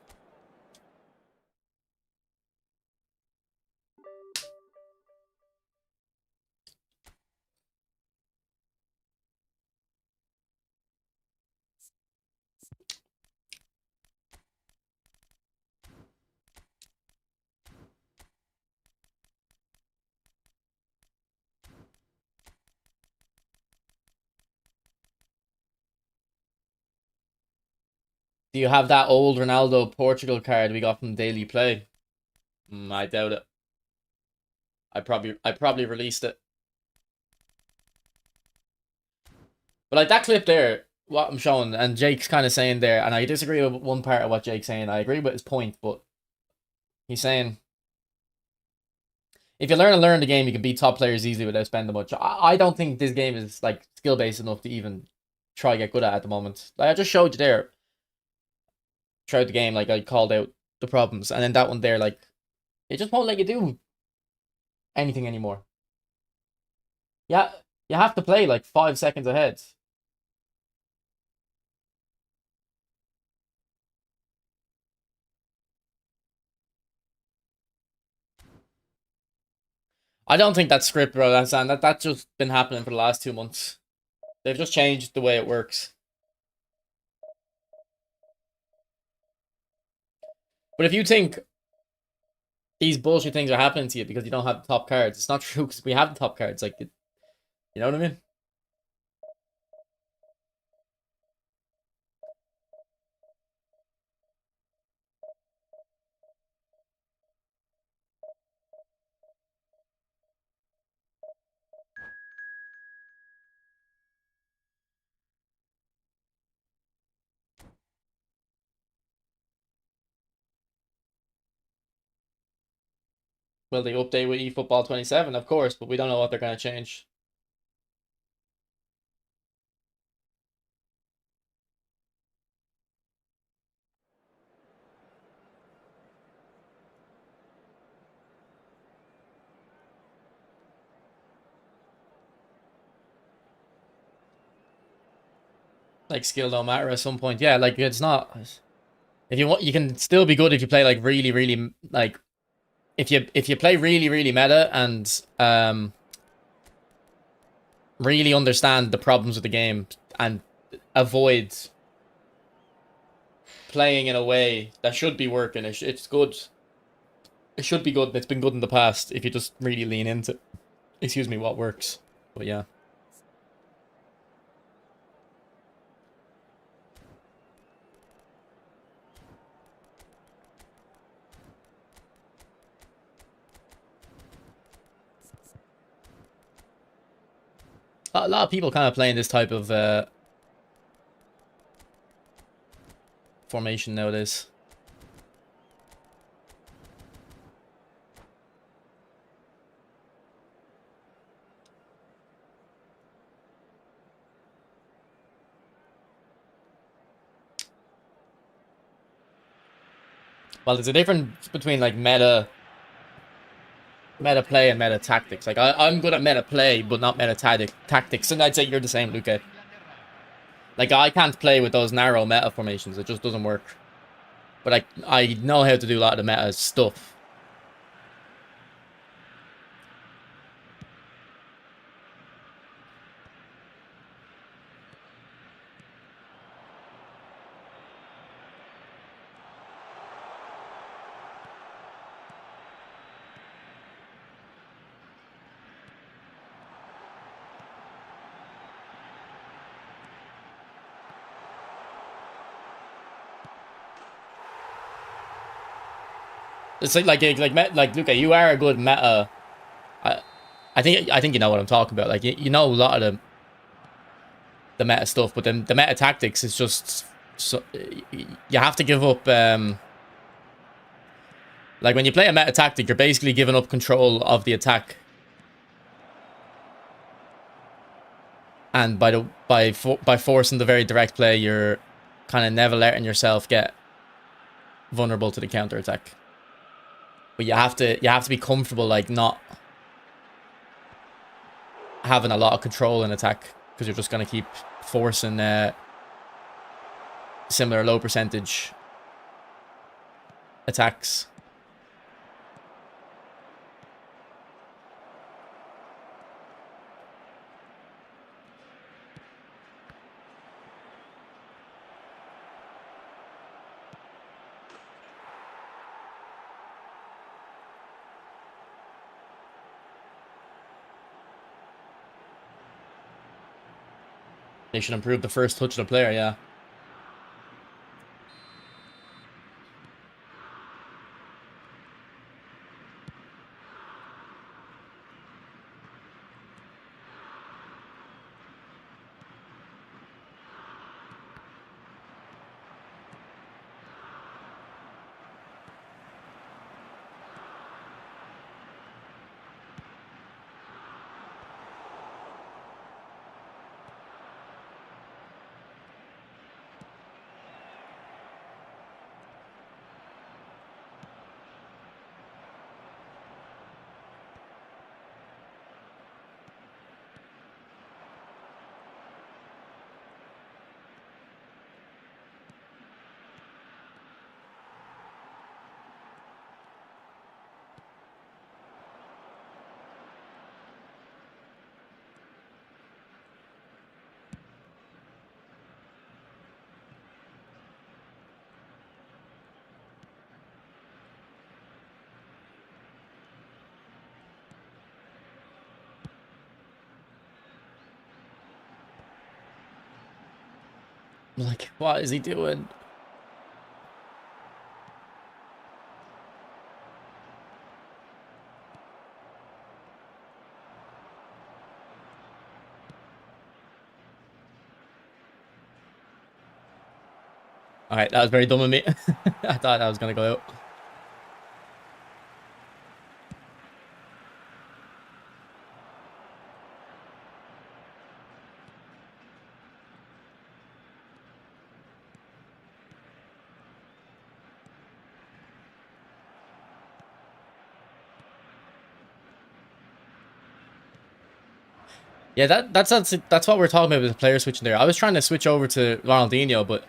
Do you have that old Ronaldo Portugal card we got from Daily Play? I doubt it. I probably released it. But like that clip there, what I'm showing, and Jake's kind of saying there, and I disagree with one part of what Jake's saying. I agree with his point, but he's saying if you learn the game, you can beat top players easily without spending much. I don't think this game is like skill based enough to even try get good at the moment. Like I just showed you there. Throughout the game, like I called out the problems, and then that one there, like it just won't let you do anything anymore. Yeah, you have to play like 5 seconds ahead. I don't think that's script, bro. That's just been happening for the last 2 months. They've just changed the way it works. But if you think these bullshit things are happening to you because you don't have the top cards, it's not true because we have the top cards. Like, you know what I mean? Well, they update with eFootball 27, of course, but we don't know what they're going to change. Like, skill don't matter at some point. Yeah, like, it's not... If you want, you can still be good if you play, like, really, really, like... If you play really, really meta and, really understand the problems of the game and avoid playing in a way that should be working. It's good. It should be good. It's been good in the past if you just really lean into, excuse me, what works. But yeah. A lot of people kind of playing this type of formation nowadays. Well, there's a difference between like meta play and meta tactics. Like I'm good at meta play, but not meta tactics. And I'd say you're the same, Luke. Like I can't play with those narrow meta formations. It just doesn't work. But I know how to do a lot of the meta stuff. It's like Luca, you are a good meta. I I think you know what I'm talking about. Like you know a lot of the meta stuff, but then the meta tactics is just so you have to give up. Like when you play a meta tactic, you're basically giving up control of the attack, and by forcing the very direct play, you're kind of never letting yourself get vulnerable to the counter attack. But you have to be comfortable, like not having a lot of control in attack because you're just gonna keep forcing similar low percentage attacks. They should improve the first touch of the player, yeah. Like, what is he doing? Alright, that was very dumb of me. I thought I was going to go out. Yeah, that's what we're talking about with the player switching there. I was trying to switch over to Ronaldinho, but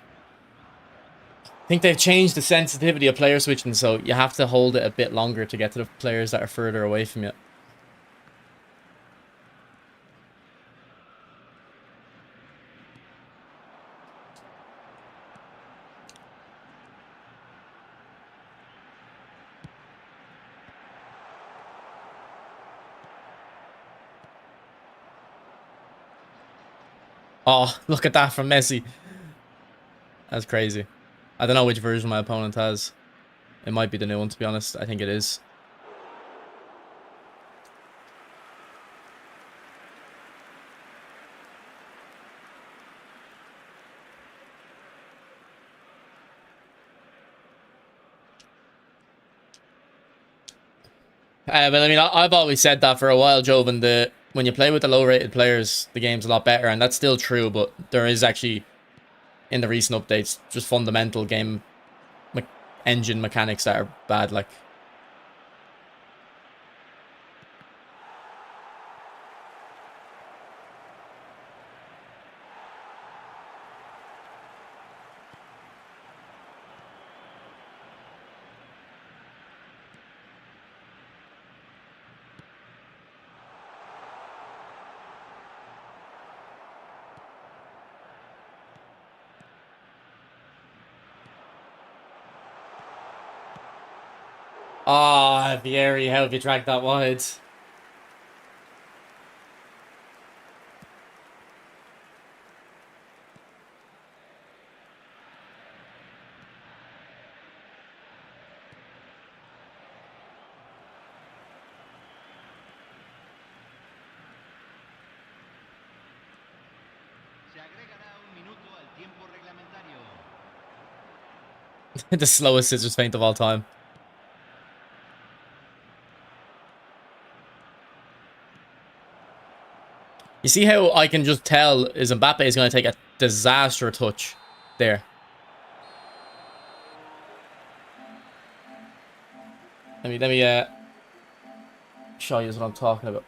I think they've changed the sensitivity of player switching, so you have to hold it a bit longer to get to the players that are further away from you. Oh, look at that from Messi. That's crazy. I don't know which version my opponent has. It might be the new one, to be honest. I think it is. But I mean, I've always said that for a while, Joven. When you play with the low-rated players, the game's a lot better, and that's still true. But there is actually, in the recent updates, just fundamental game engine mechanics that are bad. Like, ah, Vieri, how have you tracked that wide? Se agregará un minuto al tiempo reglamentario. The slowest scissors feint of all time. You see how I can just tell is Mbappe is going to take a disaster touch there. Let me show you what I'm talking about.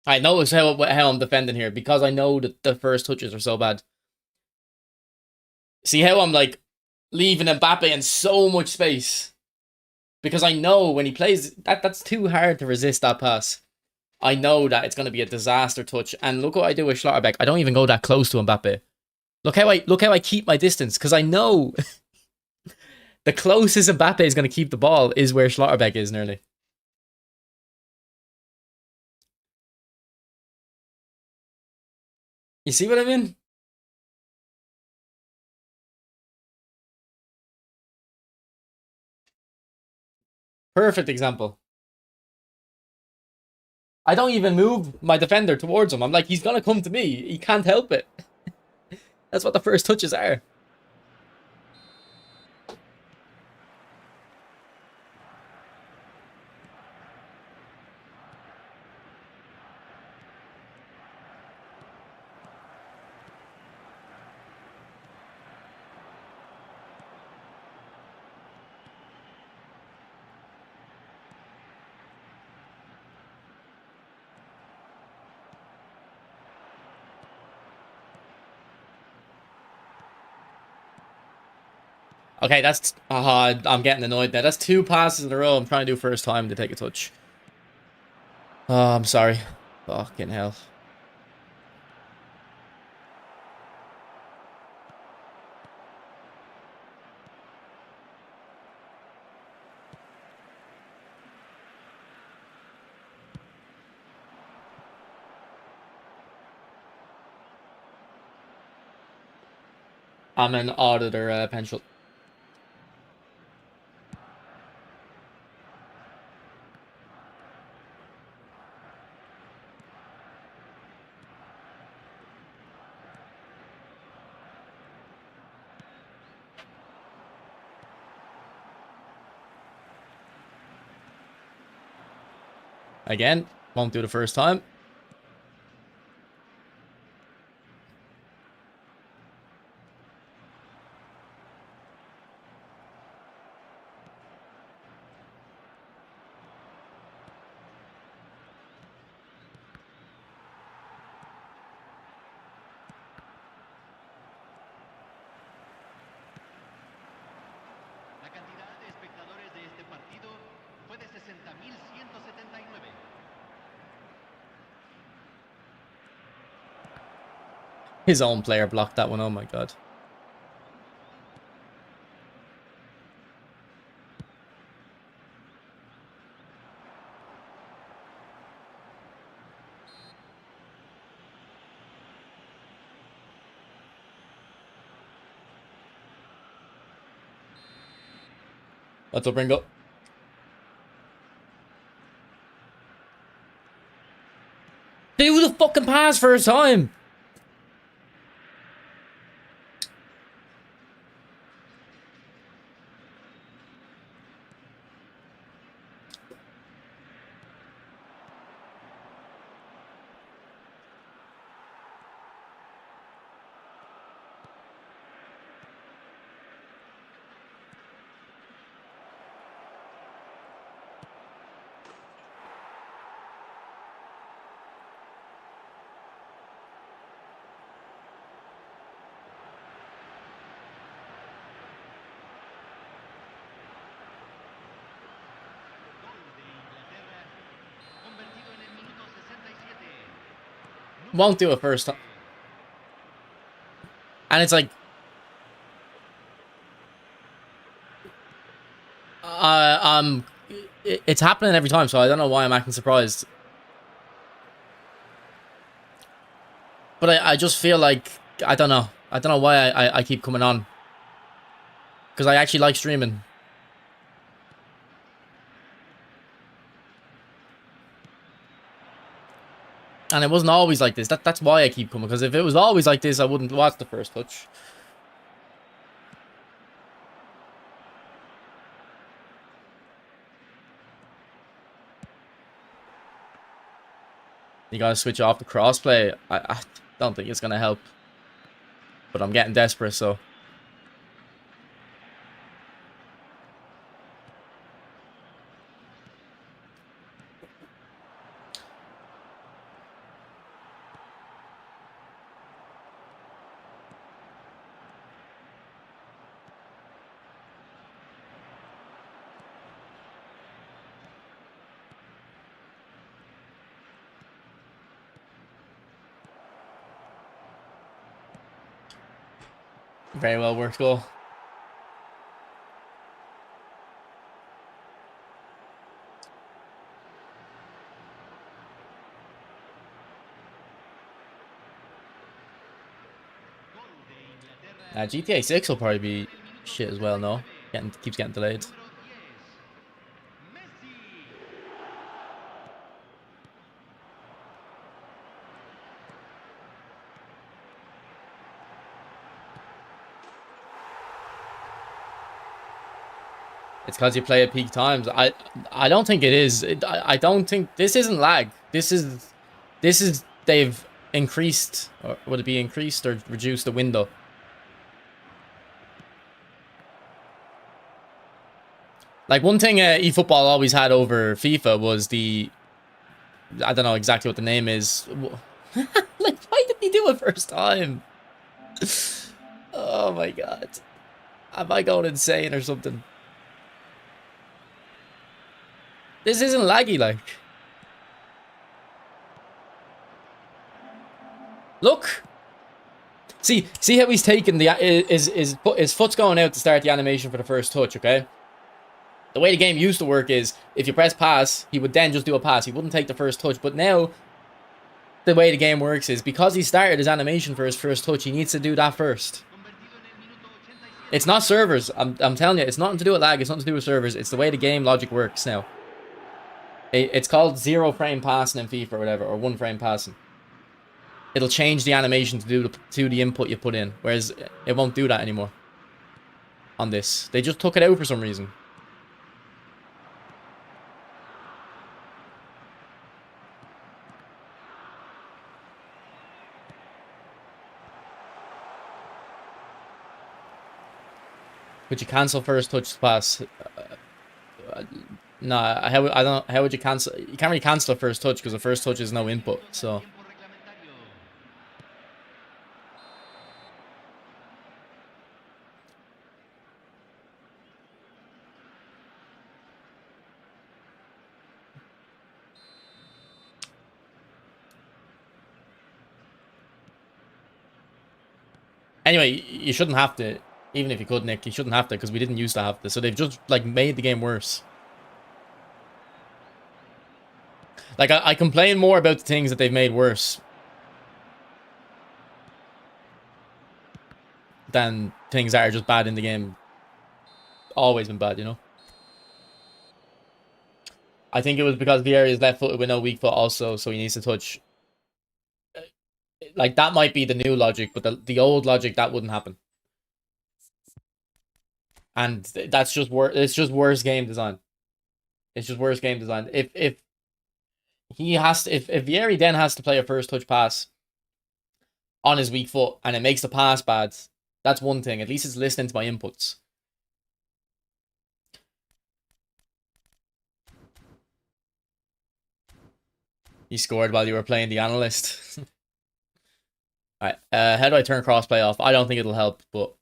I notice how I'm defending here because I know that the first touches are so bad. See how I'm like leaving Mbappe in so much space because I know when he plays that's too hard to resist that pass. I know that it's going to be a disaster touch, and look what I do with Schlotterbeck. I don't even go that close to Mbappe. Look how I keep my distance because I know the closest Mbappe is going to keep the ball is where Schlotterbeck is nearly. You see what I mean? Perfect example. I don't even move my defender towards him. I'm like, he's going to come to me. He can't help it. That's what the first touches are. Okay, that's... I'm getting annoyed there. That's 2 passes in a row. I'm trying to do first time to take a touch. Oh, I'm sorry. Fucking hell. I'm an auditor, pencil. Again, won't do the first time. La cantidad de espectadores de este partido fue de 60.179. His own player blocked that one. Oh my god. That's a bring up. Do the fucking pass first time. Convertido en el minuto 67. Won't do it first time. And it's like... it's happening every time, so I don't know why I'm acting surprised. But I just feel like... I don't know. I don't know why I keep coming on. Because I actually like streaming. And it wasn't always like this. That's why I keep coming. Because if it was always like this, I wouldn't watch the first touch. You gotta switch off the crossplay. I don't think it's gonna help. But I'm getting desperate, so... Very well worked goal. GTA 6 will probably be shit as well, no? Keeps getting delayed. Número 10. Messi. It's because you play at peak times. I don't think it is. I don't think... This isn't lag. This is... They've increased... Or would it be increased or reduced the window? Like, one thing eFootball always had over FIFA was the... I don't know exactly what the name is. Like, why did he do it first time? Oh my god. Am I going insane or something? This isn't laggy, like. Look. See how he's taking the... His foot's going out to start the animation for the first touch, okay? The way the game used to work is, if you press pass, he would then just do a pass. He wouldn't take the first touch. But now, the way the game works is, because he started his animation for his first touch, he needs to do that first. Convertido en el minuto It's not servers. I'm telling you, it's nothing to do with lag. It's nothing to do with servers. It's the way the game logic works now. It's called 0 frame passing in FIFA or whatever, or 1 frame passing. It'll change the animation to the input you put in, whereas it won't do that anymore. On this, they just took it out for some reason. Would you cancel first touch pass? Nah, I don't. How would you cancel? You can't really cancel a first touch because the first touch is no input. So anyway, you shouldn't have to. Even if you could, Nick, you shouldn't have to because we didn't used to have to. So they've just like made the game worse. Like I complain more about the things that they've made worse than things that are just bad in the game. Always been bad, you know. I think it was because Vieira is left footed with no weak foot also, so he needs to touch. Like that might be the new logic, but the old logic that wouldn't happen. And that's just it's just worse game design. It's just worse game design. If he has to, if Vieri then has to play a first touch pass on his weak foot and it makes the pass bad, that's one thing. At least it's listening to my inputs. You scored while you were playing the analyst. Alright, how do I turn crossplay off? I don't think it'll help, but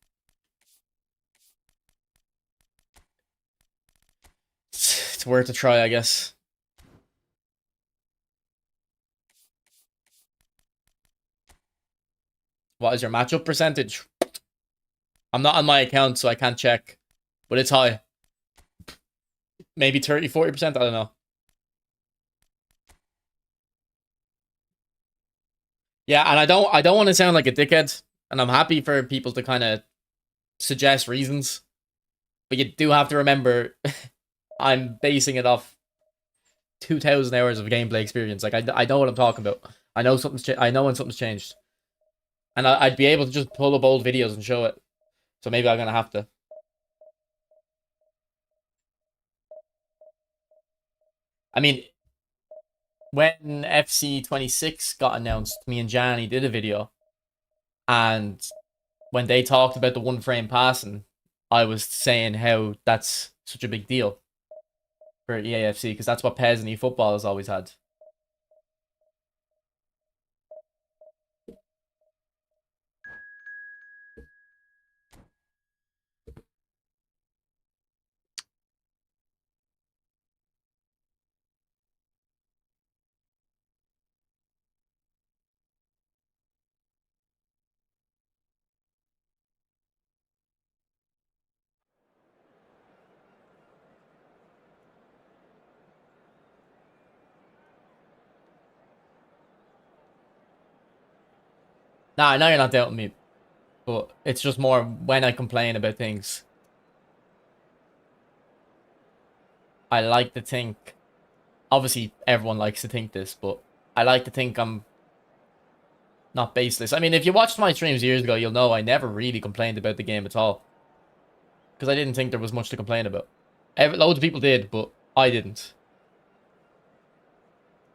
it's worth a try, I guess. What is your matchup percentage? I'm not on my account, so I can't check, but it's high. Maybe 30, 40%, I don't know. Yeah, and I don't want to sound like a dickhead, and I'm happy for people to kind of suggest reasons, but you do have to remember I'm basing it off 2,000 hours of gameplay experience. Like I know what I'm talking about. I know I know when something's changed, and I'd be able to just pull up old videos and show it. So maybe I'm gonna have to. I mean, when FC26 got announced, me and Johnny did a video, and when they talked about the 1 frame passing, I was saying how that's such a big deal for EAFC because that's what PES and eFootball has always had. Nah, I know you're not doubting me, but it's just more when I complain about things. I like to think, obviously everyone likes to think this, but I like to think I'm not baseless. I mean, if you watched my streams years ago, you'll know I never really complained about the game at all. Because I didn't think there was much to complain about. Loads of people did, but I didn't.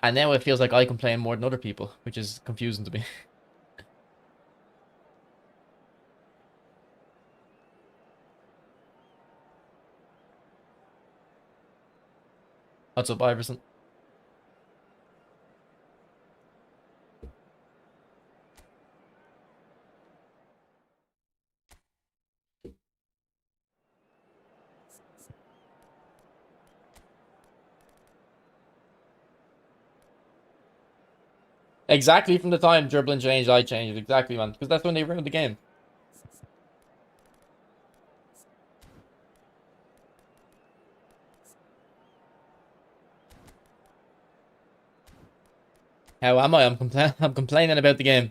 And now it feels like I complain more than other people, which is confusing to me. What's up, Iverson? Exactly from the time dribbling changed, I changed. Exactly, man. Because that's when they ruined the game. How am I? I'm complaining about the game.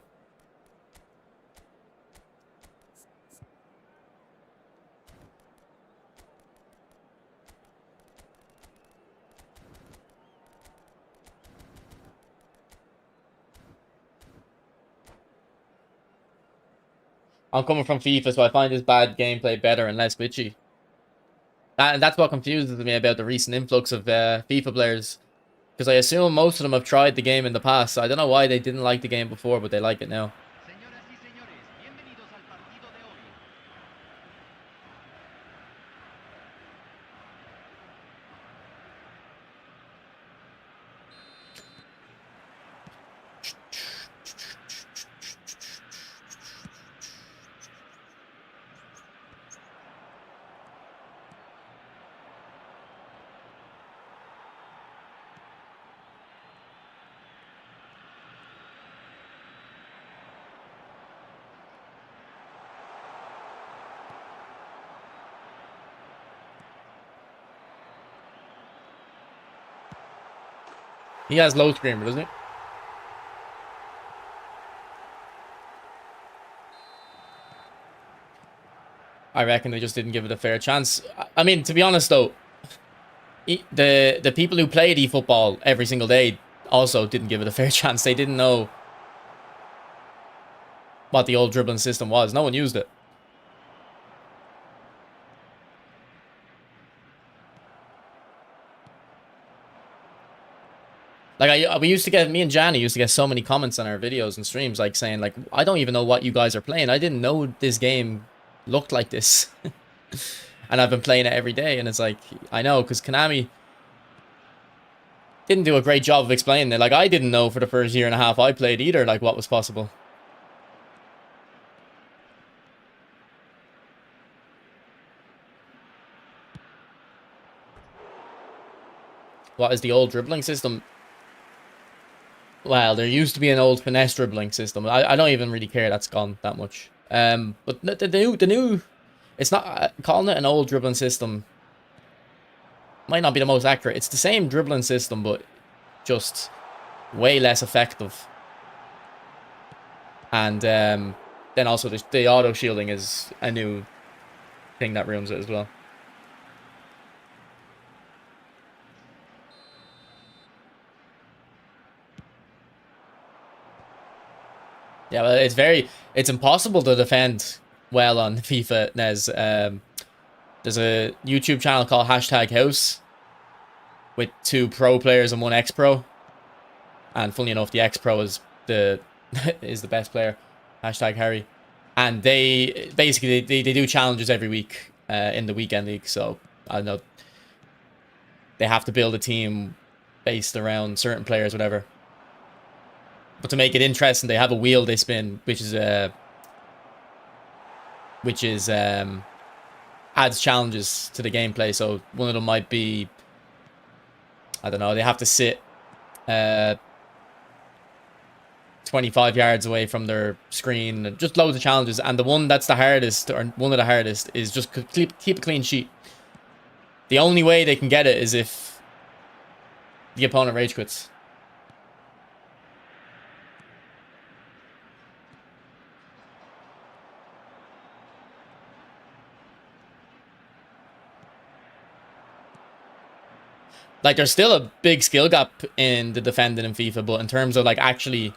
I'm coming from FIFA, so I find this bad gameplay better and less glitchy. And that's what confuses me about the recent influx of FIFA players. Because I assume most of them have tried the game in the past. So I don't know why they didn't like the game before, but they like it now. Señoras y señores, bienvenidos al partido de hoy. He has low screamer, doesn't he? I reckon they just didn't give it a fair chance. I mean, to be honest though, the people who played eFootball every single day also didn't give it a fair chance. They didn't know what the old dribbling system was. No one used it. Like me and Johnny used to get so many comments on our videos and streams, like saying like, I don't even know what you guys are playing. I didn't know this game looked like this. And I've been playing it every day, and it's like, I know, because Konami didn't do a great job of explaining it. Like, I didn't know for the first year and a half I played either, like, what was possible. What is the old dribbling system? Well, there used to be an old finesse dribbling system. I don't even really care that's gone that much. But the new, it's not, calling it an old dribbling system might not be the most accurate. It's the same dribbling system, but just way less effective. And then also the auto shielding is a new thing that ruins it as well. Yeah, well, it's impossible to defend well on FIFA NES. There's a YouTube channel called #House with 2 pro players and 1 ex-pro. And funny enough, the ex-pro is the is the best player, #Harry. And they basically they do challenges every week in the weekend league. So I don't know, they have to build a team based around certain players, whatever. But to make it interesting, they have a wheel they spin, which is adds challenges to the gameplay. So one of them might be, I don't know, they have to sit 25 yards away from their screen, just loads of challenges. And the one that's the hardest, or one of the hardest, is just keep a clean sheet. The only way they can get it is if the opponent rage quits. Like, there's still a big skill gap in the defending in FIFA, but in terms of like actually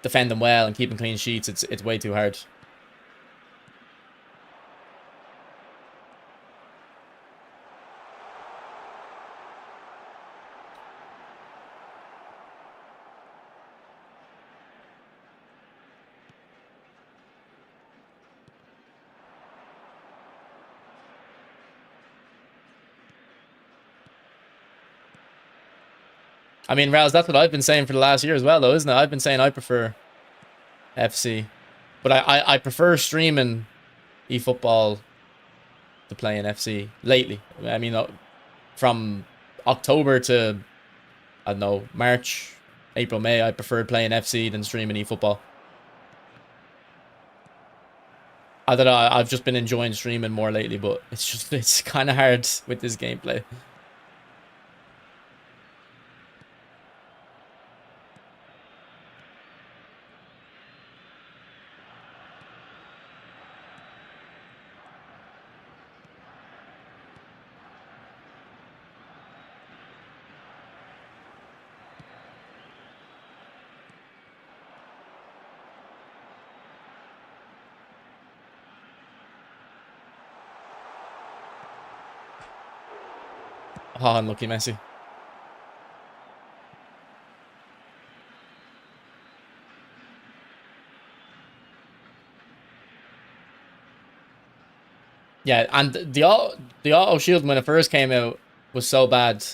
defending well and keeping clean sheets, it's way too hard. I mean, Rouse, that's what I've been saying for the last year as well, though, isn't it? I've been saying I prefer FC, but I prefer streaming eFootball to playing FC lately. I mean, from October to, I don't know, March, April, May, I preferred playing FC than streaming eFootball. I don't know, I've just been enjoying streaming more lately, but it's kind of hard with this gameplay. Oh, unlucky Messi. Yeah, and the auto shield when it first came out was so bad.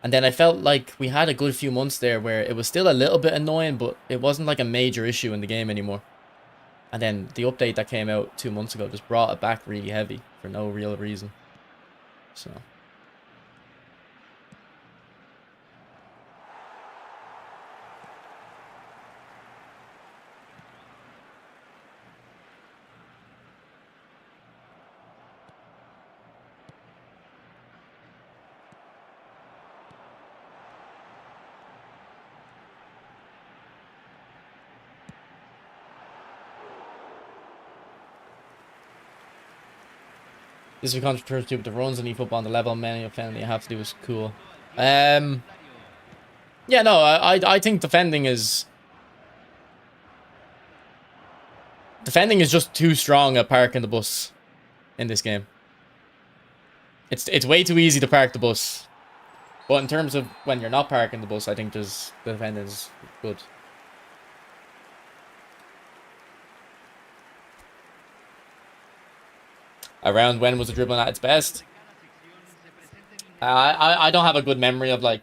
And then I felt like we had a good few months there where it was still a little bit annoying, but it wasn't like a major issue in the game anymore. And then the update that came out 2 months ago just brought it back really heavy for no real reason. So... This is controversial, but the runs in eFootball on the level many offending you have to do is cool. Yeah, no, I think defending is just too strong at parking the bus in this game. It's way too easy to park the bus. But in terms of when you're not parking the bus, I think the defending is good. Around when was the dribbling at its best? I don't have a good memory of like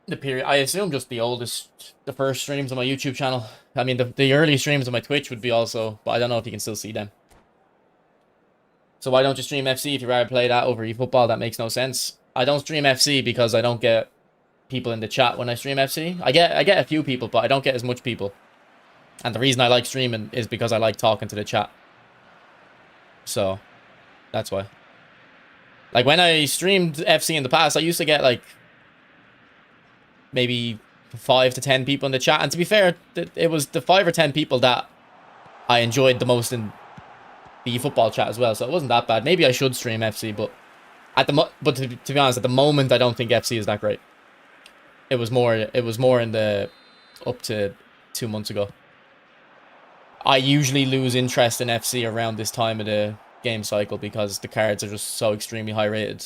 the period. I assume just the first streams on my YouTube channel. I mean, the early streams on my Twitch would be also, but I don't know if you can still see them. So why don't you stream FC if you'd rather play that over eFootball? That makes no sense. I don't stream FC because I don't get people in the chat when I stream FC. I get a few people, but I don't get as much people. And the reason I like streaming is because I like talking to the chat. So, that's why. Like, when I streamed FC in the past, I used to get, like, maybe 5 to 10 people in the chat. And to be fair, it was the 5 or 10 people that I enjoyed the most in the football chat as well. So, it wasn't that bad. Maybe I should stream FC, but to be honest, at the moment, I don't think FC is that great. It was more in the up to 2 months ago. I usually lose interest in FC around this time of the game cycle because the cards are just so extremely high rated.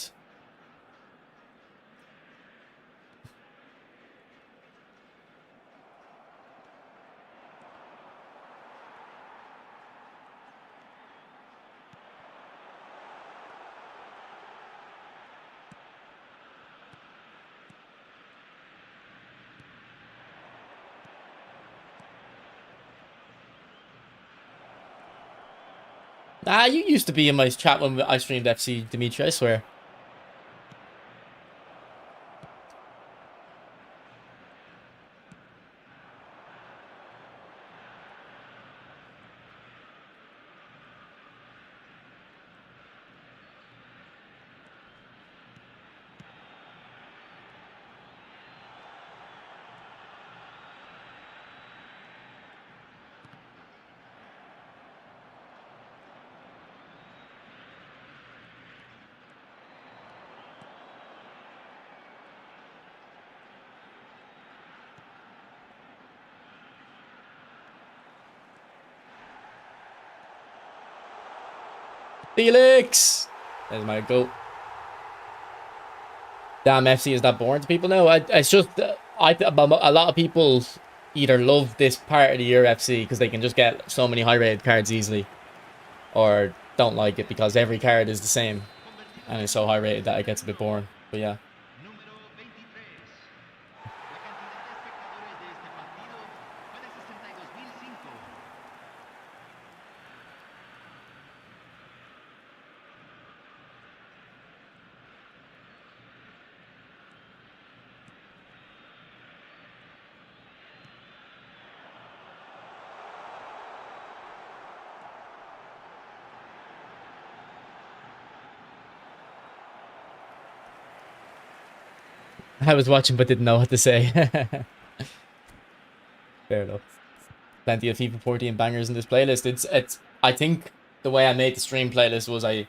Ah, you used to be in my chat when I streamed FC, Dimitri, I swear. Felix! There's my goat. Damn, FC is that boring to people now? It's just, a lot of people either love this part of the year FC because they can just get so many high-rated cards easily, or don't like it because every card is the same and it's so high-rated that it gets a bit boring. But yeah. I was watching but didn't know what to say. Fair enough. Plenty of FIFA 14 bangers in this playlist. It's I think the way I made the stream playlist was I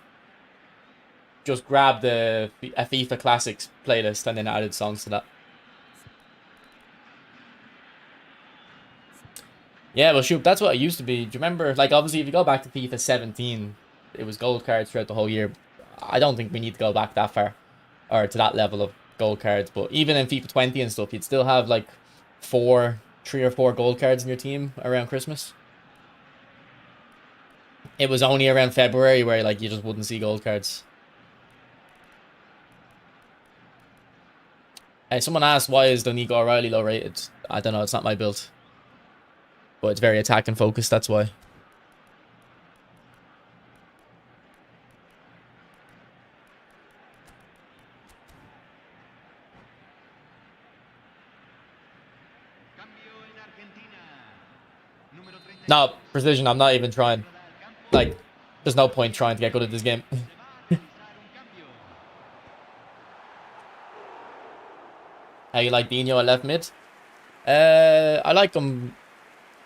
just grabbed a FIFA Classics playlist and then added songs to that. Yeah, well shoot, that's what it used to be. Do you remember, like obviously if you go back to FIFA 17, it was gold cards throughout the whole year. I don't think we need to go back that far or to that level of gold cards. But even in FIFA 20 and stuff, you'd still have like 3 or 4 gold cards in your team around Christmas. It was only around February where like you just wouldn't see gold cards. Hey, someone asked, why is Donico O'Reilly low rated? I don't know, it's not my build. But it's very attack and focused, that's why. No, Precision, I'm not even trying. Like, there's no point trying to get good at this game. How you like Dino at left mid? I like him.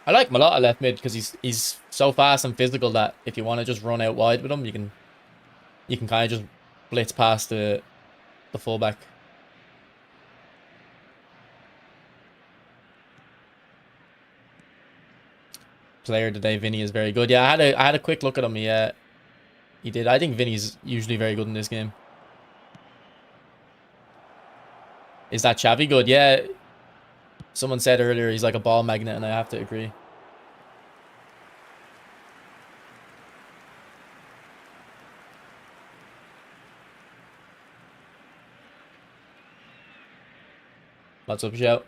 I like him a lot at left mid because he's so fast and physical that if you want to just run out wide with him, you can kind of just blitz past the fullback. Player today, Vinny is very good. Yeah, I had a quick look at him. Yeah, he did. I think Vinny's usually very good in this game. Is that Xavi good? Yeah. Someone said earlier he's like a ball magnet, and I have to agree. What's up, Joe?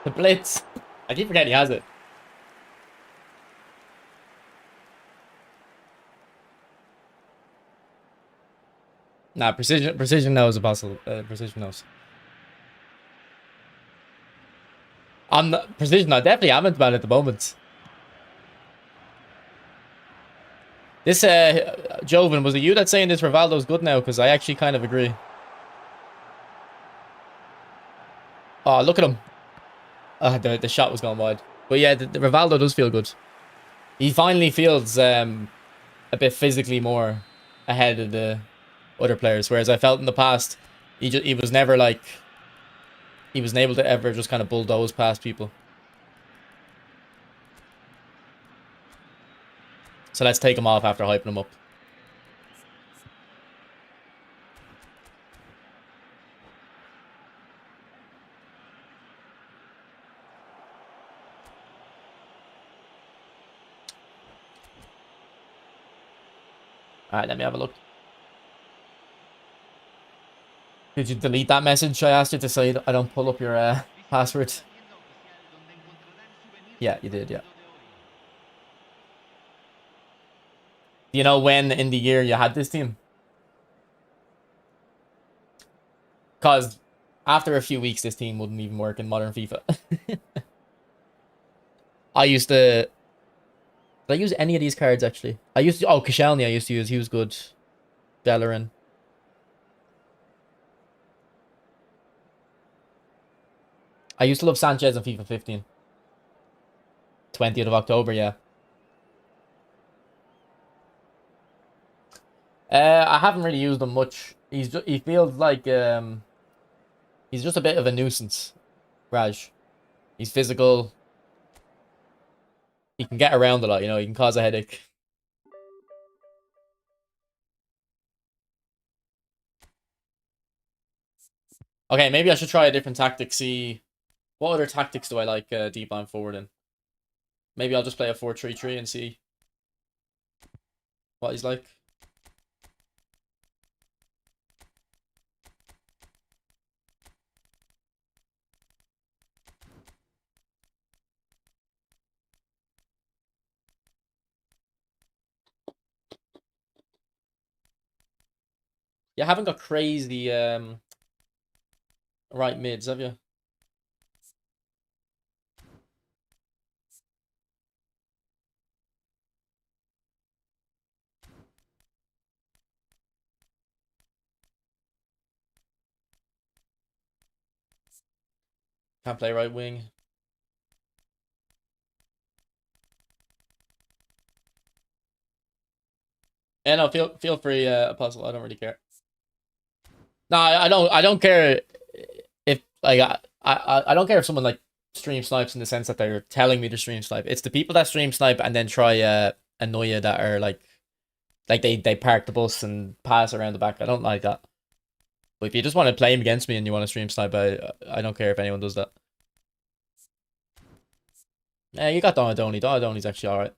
The blitz. I keep forgetting he has it. Nah, precision knows apostle. Precision knows. I'm not precision. I definitely haven't about it at the moment. This Joven, was it you that's saying this Rivaldo's good now? Because I actually kind of agree. Oh, look at him. The shot was going wide. But yeah, the Rivaldo does feel good. He finally feels a bit physically more ahead of the other players. Whereas I felt in the past, he was never like, he wasn't able to ever just kind of bulldoze past people. So let's take him off after hyping him up. Alright, let me have a look. Did you delete that message I asked you to say I don't pull up your password? Yeah, you did, yeah. Do you know when in the year you had this team? Because after a few weeks, this team wouldn't even work in modern FIFA. I used to... Did I use any of these cards, actually? I used to... Oh, Koscielny I used to use. He was good. Bellerin. I used to love Sanchez in FIFA 15. 20th of October, yeah. I haven't really used him much. He feels like he's just a bit of a nuisance, Raj. He's physical. He can get around a lot, you know, he can cause a headache. Okay, maybe I should try a different tactic, see what other tactics do I like deep line forward in. Maybe I'll just play a 4-3-3 and see what he's like. You haven't got crazy right mids, have you? Can't play right wing. Yeah, no, feel free, Apostle. I don't really care. No, I don't care if like I don't care if someone like stream snipes in the sense that they're telling me to stream snipe. It's the people that stream snipe and then try annoy you that are like they park the bus and pass around the back. I don't like that. But if you just want to play him against me and you want to stream snipe, I don't care if anyone does that. Yeah, you got Donadoni. Donadoni's actually alright.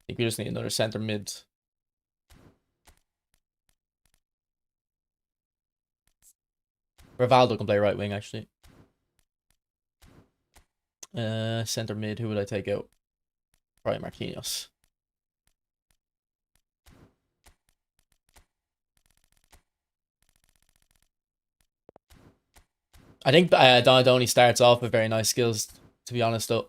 I think we just need another center mid. Rivaldo can play right wing actually. Center mid. Who would I take out? Probably Marquinhos. I think Donadoni starts off with very nice skills. To be honest, though.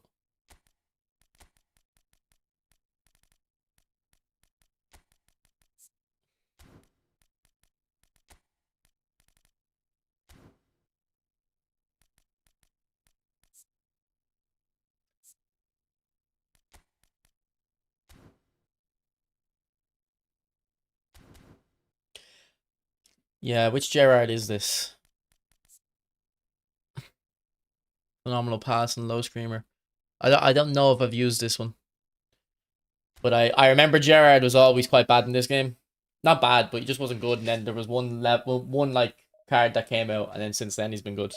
Yeah, which Gerrard is this? Phenomenal pass and low screamer. I don't know if I've used this one. But I remember Gerrard was always quite bad in this game. Not bad, but he just wasn't good. And then there was one like card that came out, and then since then he's been good.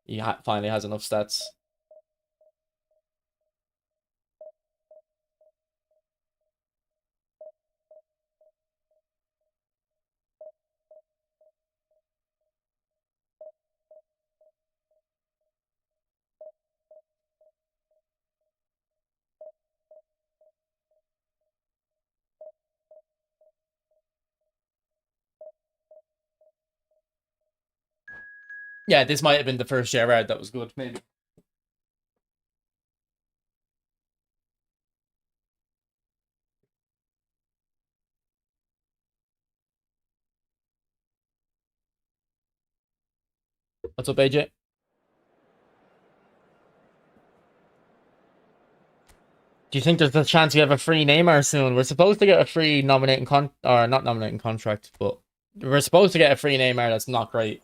He finally has enough stats. Yeah, this might have been the first Gerrard that was good, maybe. What's up, AJ? Do you think there's a chance we have a free Neymar soon? We're supposed to get a free nominating or not nominating contract, but we're supposed to get a free Neymar that's not great.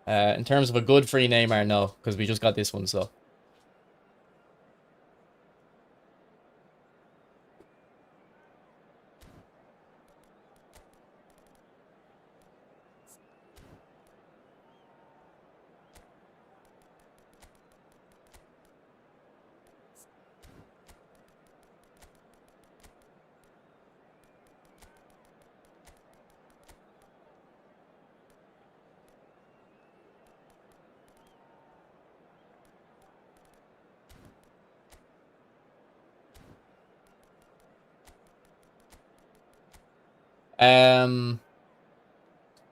In terms of a good free Neymar, no, because we just got this one, so.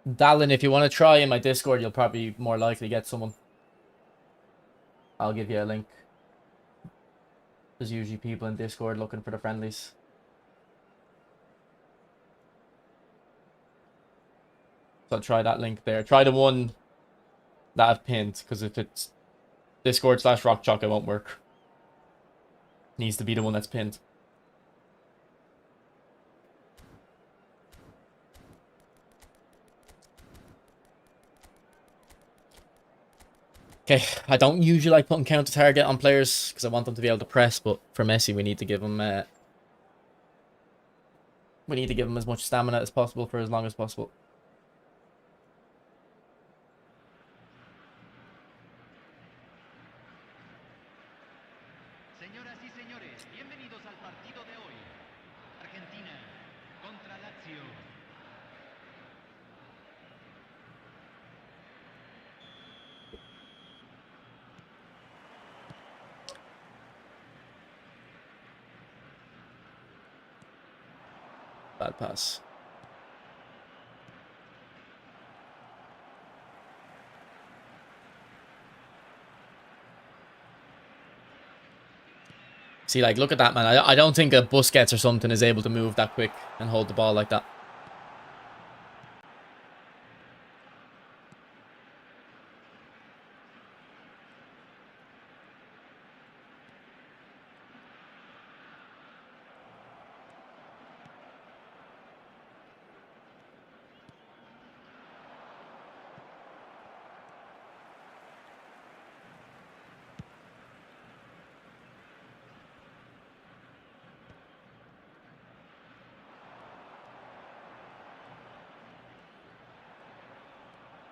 Dallin, if you want to try in my Discord, you'll probably more likely get someone. I'll give you a link. There's usually people in Discord looking for the friendlies. So I'll try that link there. Try the one that I've pinned, because if it's Discord/RockChalk, it won't work. Needs to be the one that's pinned. Okay, I don't usually like putting counter target on players because I want them to be able to press, but for Messi, we need to give him as much stamina as possible for as long as possible. Señoras y señores, bienvenidos al partido de hoy. Argentina contra Lazio. Bad pass. See, like, look at that, man. I don't think a Busquets or something is able to move that quick and hold the ball like that.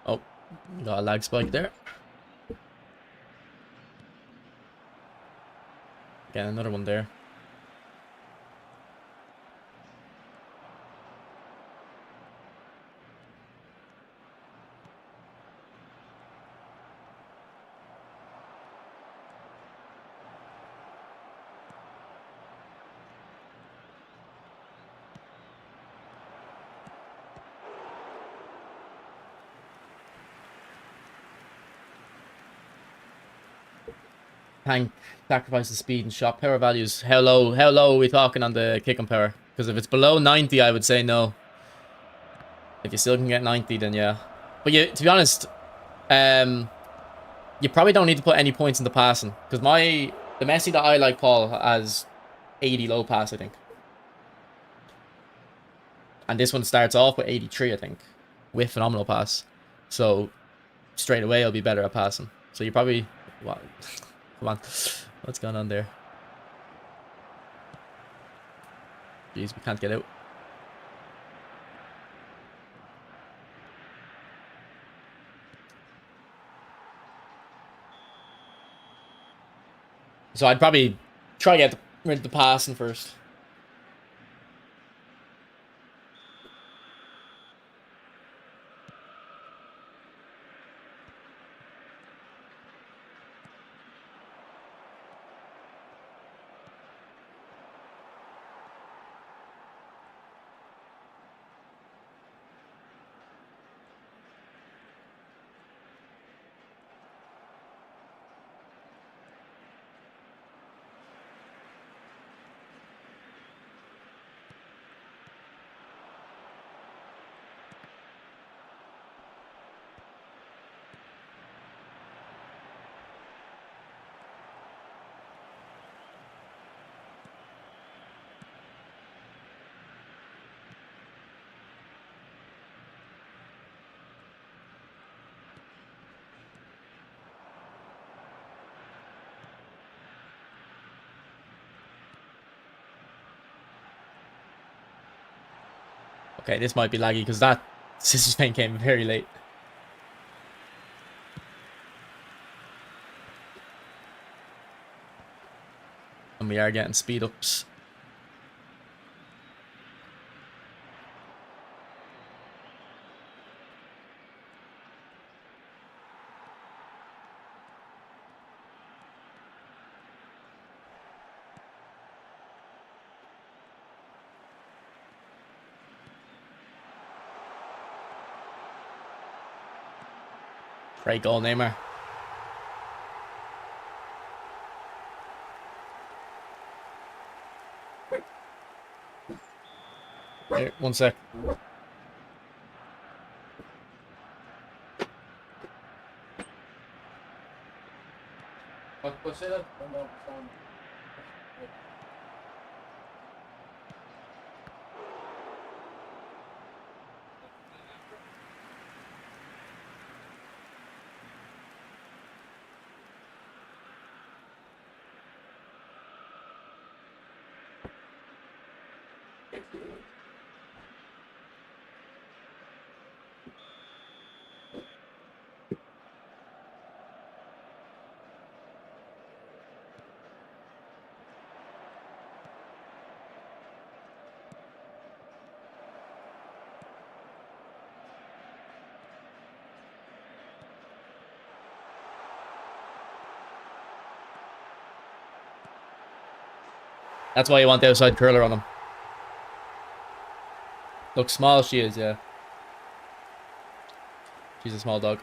Oh, got a lag spike there. Again, another one there. Tank sacrifices speed and shot power values. How low are we talking on the kick and power? Because if it's below 90, I would say no. If you still can get 90, then yeah. But you, to be honest, you probably don't need to put any points in the passing. Because the Messi that I like, Paul, has 80 low pass, I think. And this one starts off with 83, I think. With phenomenal pass. So, straight away, I'll be better at passing. So you probably... What? Come on. What's going on there? Jeez, we can't get out. So I'd probably try to get rid of the passing first. Okay, this might be laggy because that scissors paint came very late. And we are getting speed ups. Great goal, Neymar. Here, one sec. What's it? That's why you want the outside curler on him. Look, small she is, yeah. She's a small dog.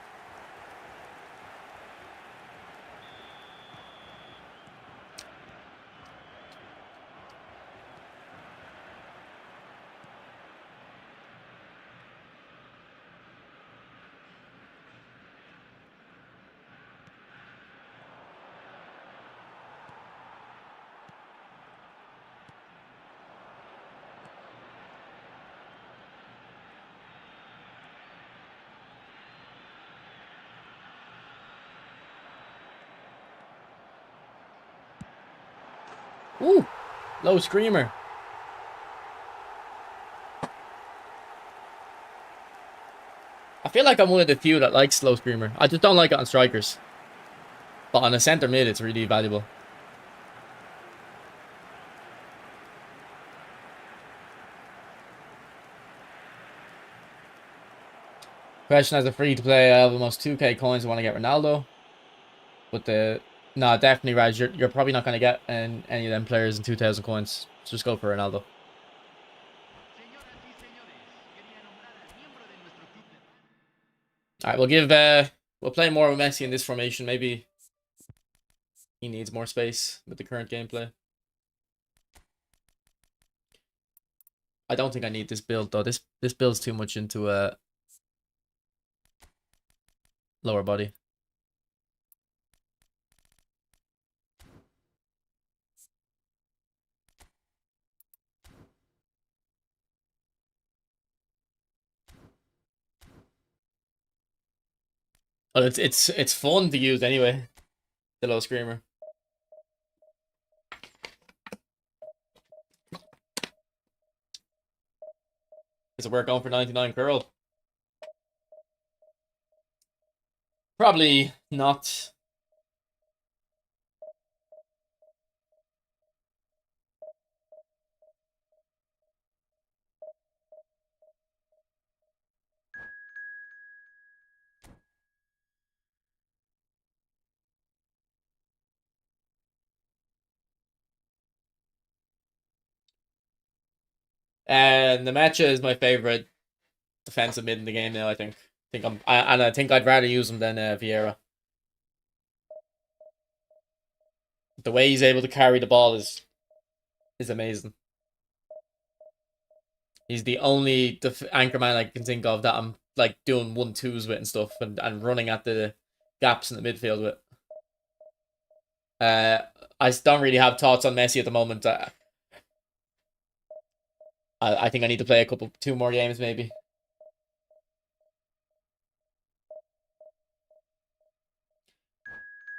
Ooh, low screamer. I feel like I'm one of the few that likes slow screamer. I just don't like it on strikers. But on a centre mid, it's really valuable. Question as a free to play, I have almost 2k coins. I want to get Ronaldo. But no, definitely, Raj. You're probably not going to get any of them players in 2,000 coins. Just go for Ronaldo. All right, we'll play more with Messi in this formation. Maybe he needs more space with the current gameplay. I don't think I need this build though. This builds too much into a lower body. But it's fun to use anyway. The low screamer. Is it worth going for 99 curl? Probably not. And the matcha is my favorite defensive mid in the game now. I think I think I'd rather use him than Vieira. The way he's able to carry the ball is amazing. He's the only anchor man I can think of that I'm like doing 1-2s with and stuff, and running at the gaps in the midfield with. I don't really have thoughts on Messi at the moment. I think I need to play 2 more games maybe.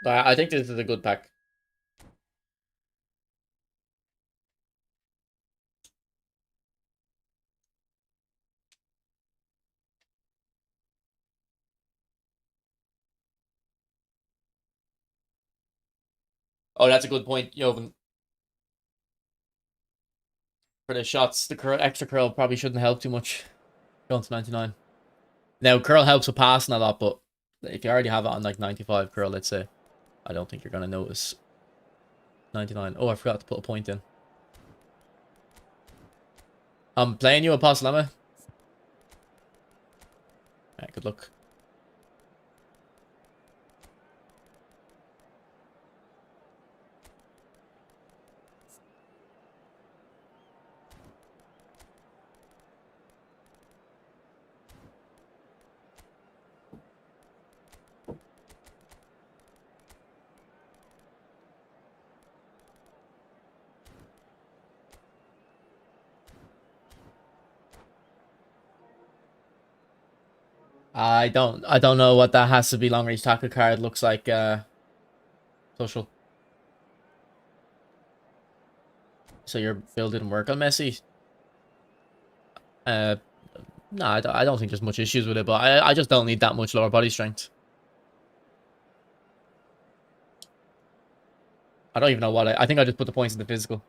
I think this is a good pack. Oh, that's a good point, Jovan. For the shots, the extra curl probably shouldn't help too much. Going to 99. Now, curl helps with passing a lot, but if you already have it on like 95 curl, let's say, I don't think you're going to notice 99. Oh, I forgot to put a point in. I'm playing you Apostle, am I? Alright, good luck. I don't know what that has to be long range tackle card looks like social. So your build didn't work on Messi. No, I don't think there's much issues with it, but I just don't need that much lower body strength. I don't even know what I think I just put the points in the physical.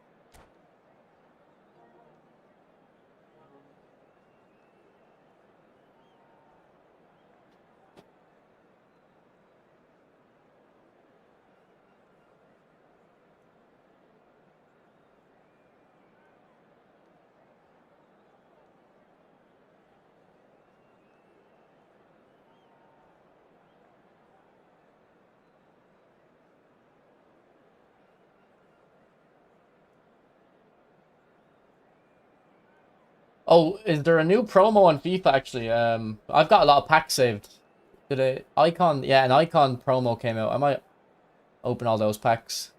Oh, is there a new promo on FIFA actually? I've got a lot of packs saved. Did a icon? Yeah, an icon promo came out. I might open all those packs.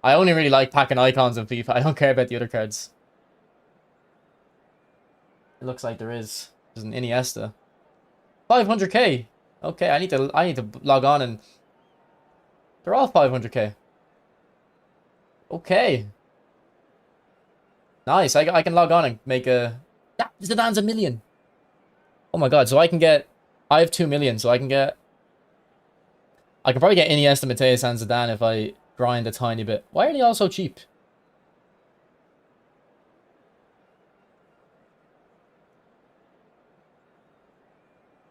I only really like packing icons in FIFA. I don't care about the other cards. It looks like there is. There's an Iniesta. 500k. Okay, I need to log on and they're all 500k. Okay. Nice. I can log on and make a. Yeah, Zidane's a million. Oh my god. So I can get. I have 2 million, so I can get. I can probably get Iniesta, Mateus, and Zidane if I grind a tiny bit. Why are they all so cheap?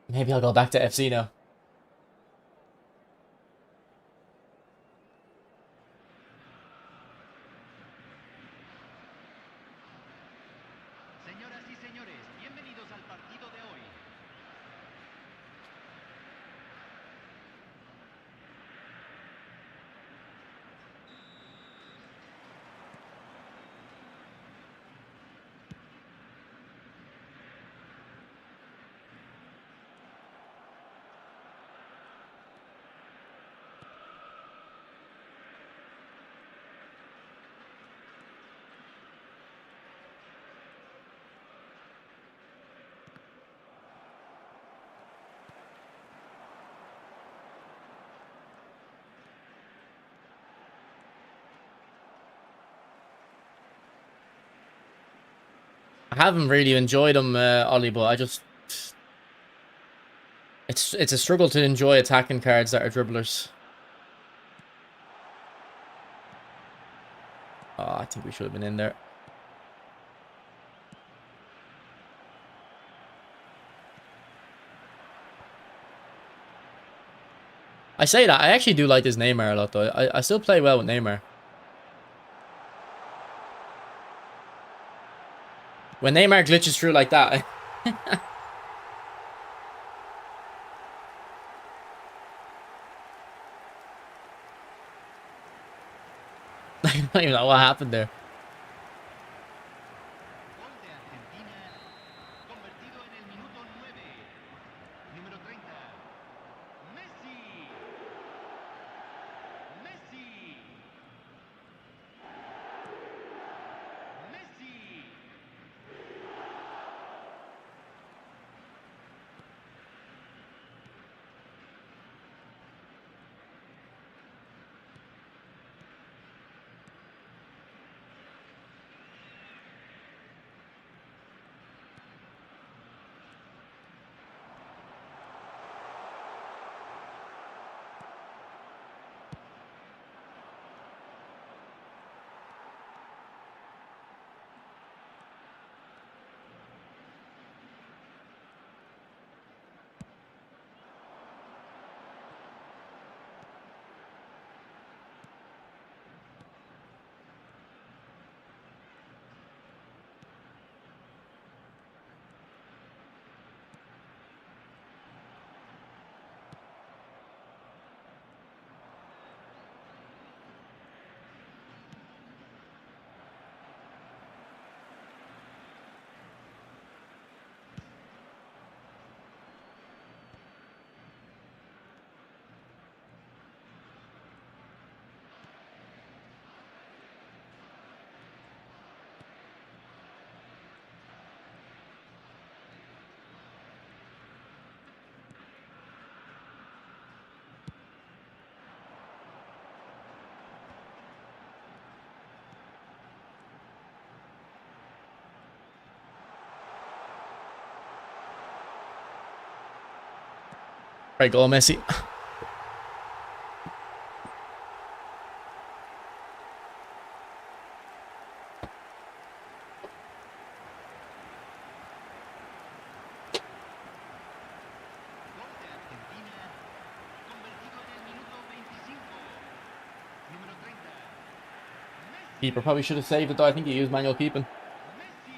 Maybe I'll go back to FC now. Señoras y señores, bienvenidos al partido de hoy. I haven't really enjoyed them, Ollie, but I just it's a struggle to enjoy attacking cards that are dribblers. Oh, I think we should have been in there. I say that, I actually do like this Neymar a lot, though. I still play well with Neymar. When Neymar glitches through like that, I don't even know what happened there. Gol de Argentina, convertido en el minuto 9. Número 30. Messi. Messi. Messi. Right, goal, Messi. Gol de Argentina, convertido en el minuto 25. Número 30. Messi. Keeper probably should have saved it, though. I think he used manual keeping. Messi.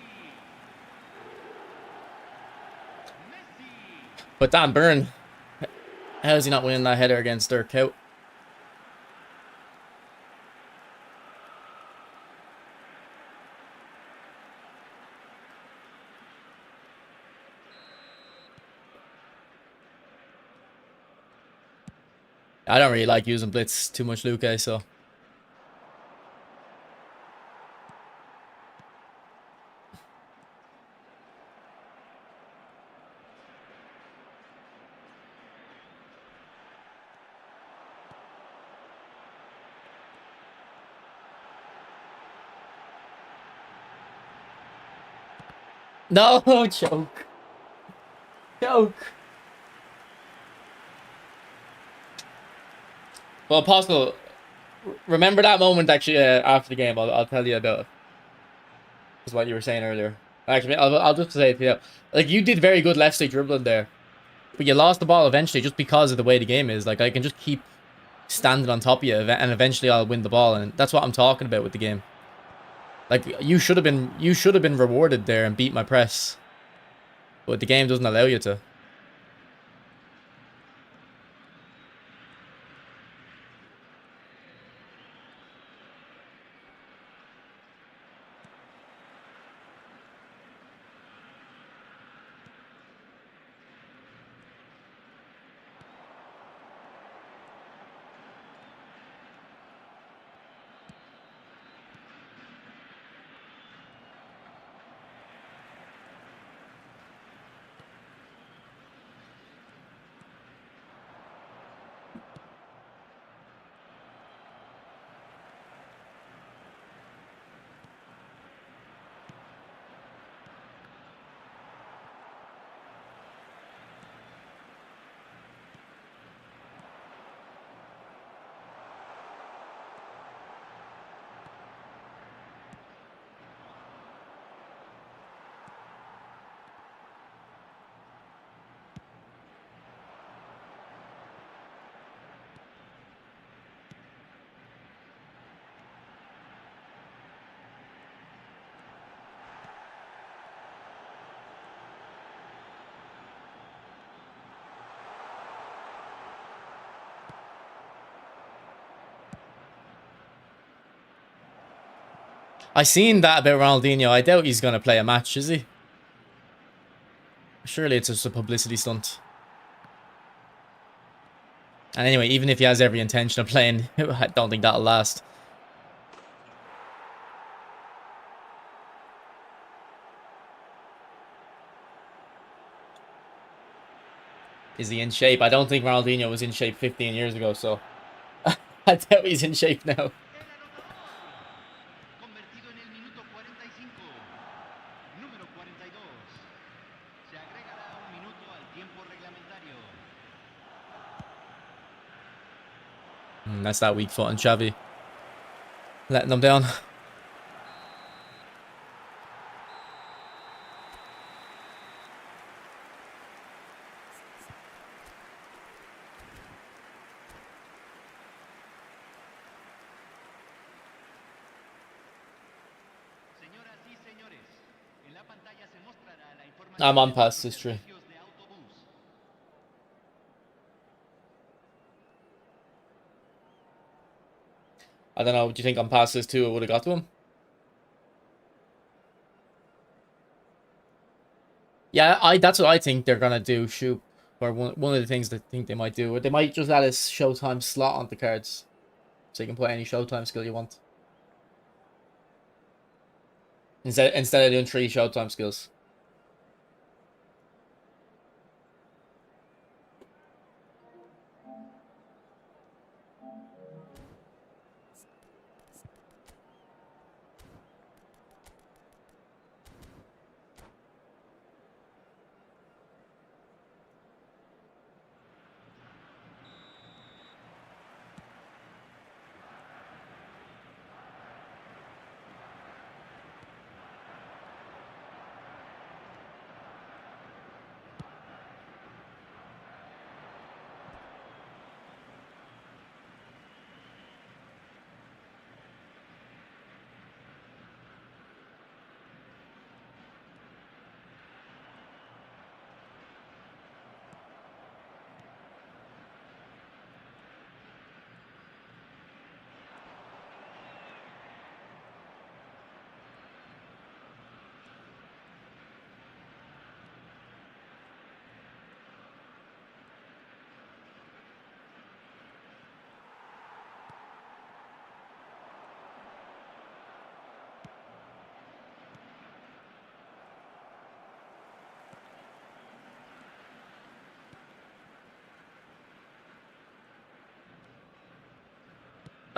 Messi. But damn, Burn. How is he not winning that header against Dirk Cout? I don't really like using blitz too much, Luke, so. No, choke. Choke. Well, Apostle, remember that moment actually after the game. I'll tell you about it. Is what you were saying earlier. Actually, I'll just say it to you. Like, you did very good left stick dribbling there, but you lost the ball eventually just because of the way the game is. Like, I can just keep standing on top of you, and eventually I'll win the ball, and that's what I'm talking about with the game. Like, you should have been rewarded there and beat my press, but the game doesn't allow you to. I seen that about Ronaldinho. I doubt he's gonna play a match, is he? Surely it's just a publicity stunt. And anyway, even if he has every intention of playing, I don't think that'll last. Is he in shape? I don't think Ronaldinho was in shape 15 years ago, so I doubt he's in shape now. Convertido en el minuto 45. Número 42. Se agregará un minuto al tiempo reglamentario. That's that weak foot on Xavi. Letting them down. Señoras y señores, en la pantalla se mostrará la información I'm on de past nuestros history. servicios de autobús. I don't know. Do you think on past this too it would have got to him? Yeah, that's what I think they're gonna do. Shoot, or one of the things they think they might do, or they might just add a Showtime slot on the cards, so you can put any Showtime skill you want. Instead of doing 3 Showtime skills.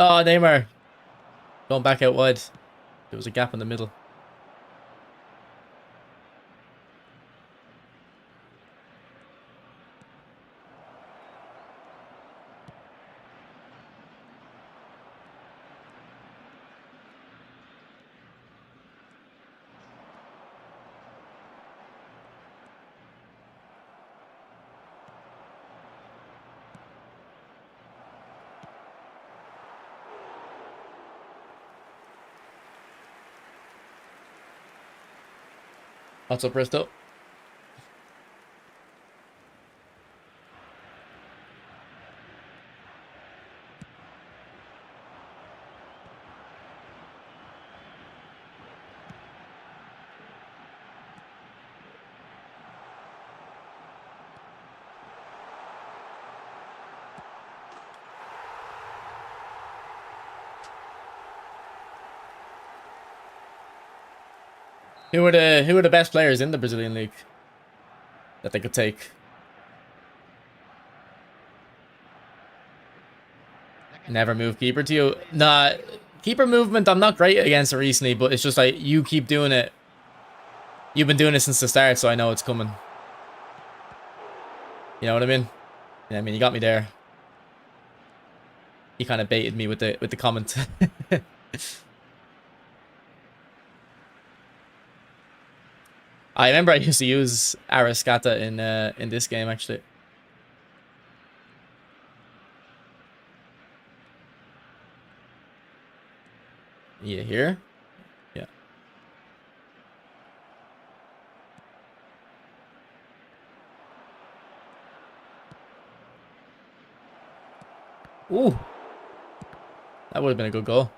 Oh, Neymar. Going back out wide. There was a gap in the middle. What's up, Bristol? Who are the best players in the Brazilian league that they could take? Never move keeper to you. Nah, keeper movement, I'm not great against it recently, but it's just like you keep doing it. You've been doing it since the start, so I know it's coming. You know what I mean? Yeah, I mean, you got me there. He kind of baited me with the comment. I remember I used to use Arascata in this game actually. Yeah, here. Yeah. Ooh. That would have been a good goal.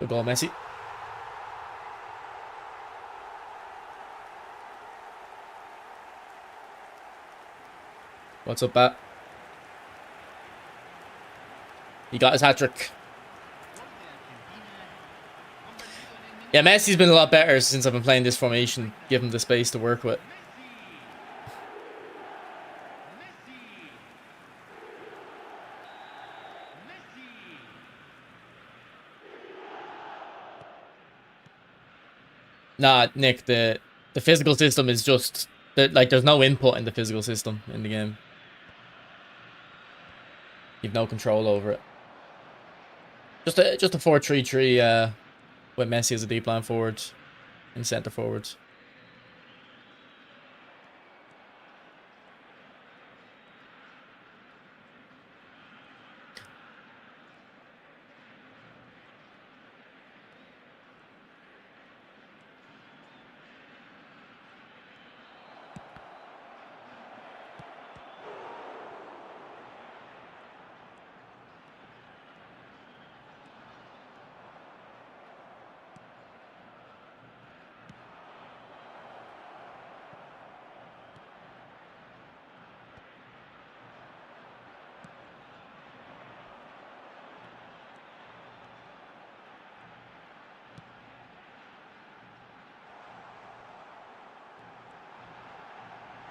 Good goal, Messi. What's up, Bat? He got his hat-trick. Yeah, Messi's been a lot better since I've been playing this formation. Give him the space to work with. Nah, Nick, the physical system is just like there's no input in the physical system in the game. You've no control over it. Just a 4-3-3 with Messi as a deep line forward and centre forward.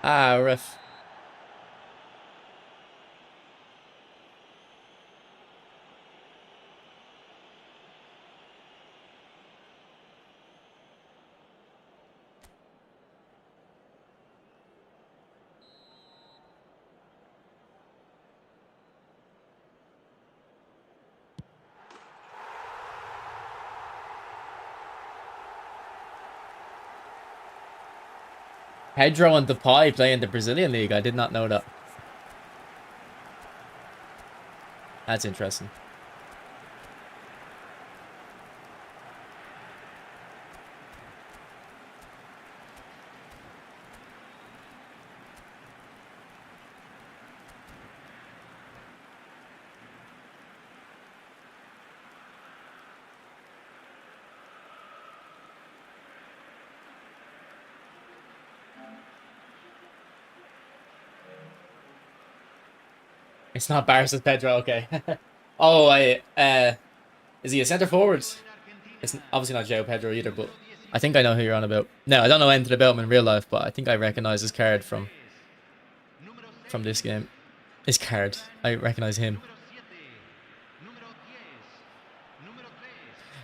Ah, ref. Pedro and Depay play in the Brazilian league. I did not know that. That's interesting. It's not Barris, it's Pedro, okay. Oh, is he a centre forward? It's obviously not Joe Pedro either, but I think I know who you're on about. No, I don't know anything about him in real life, but I think I recognize his card from this game. His card. I recognize him.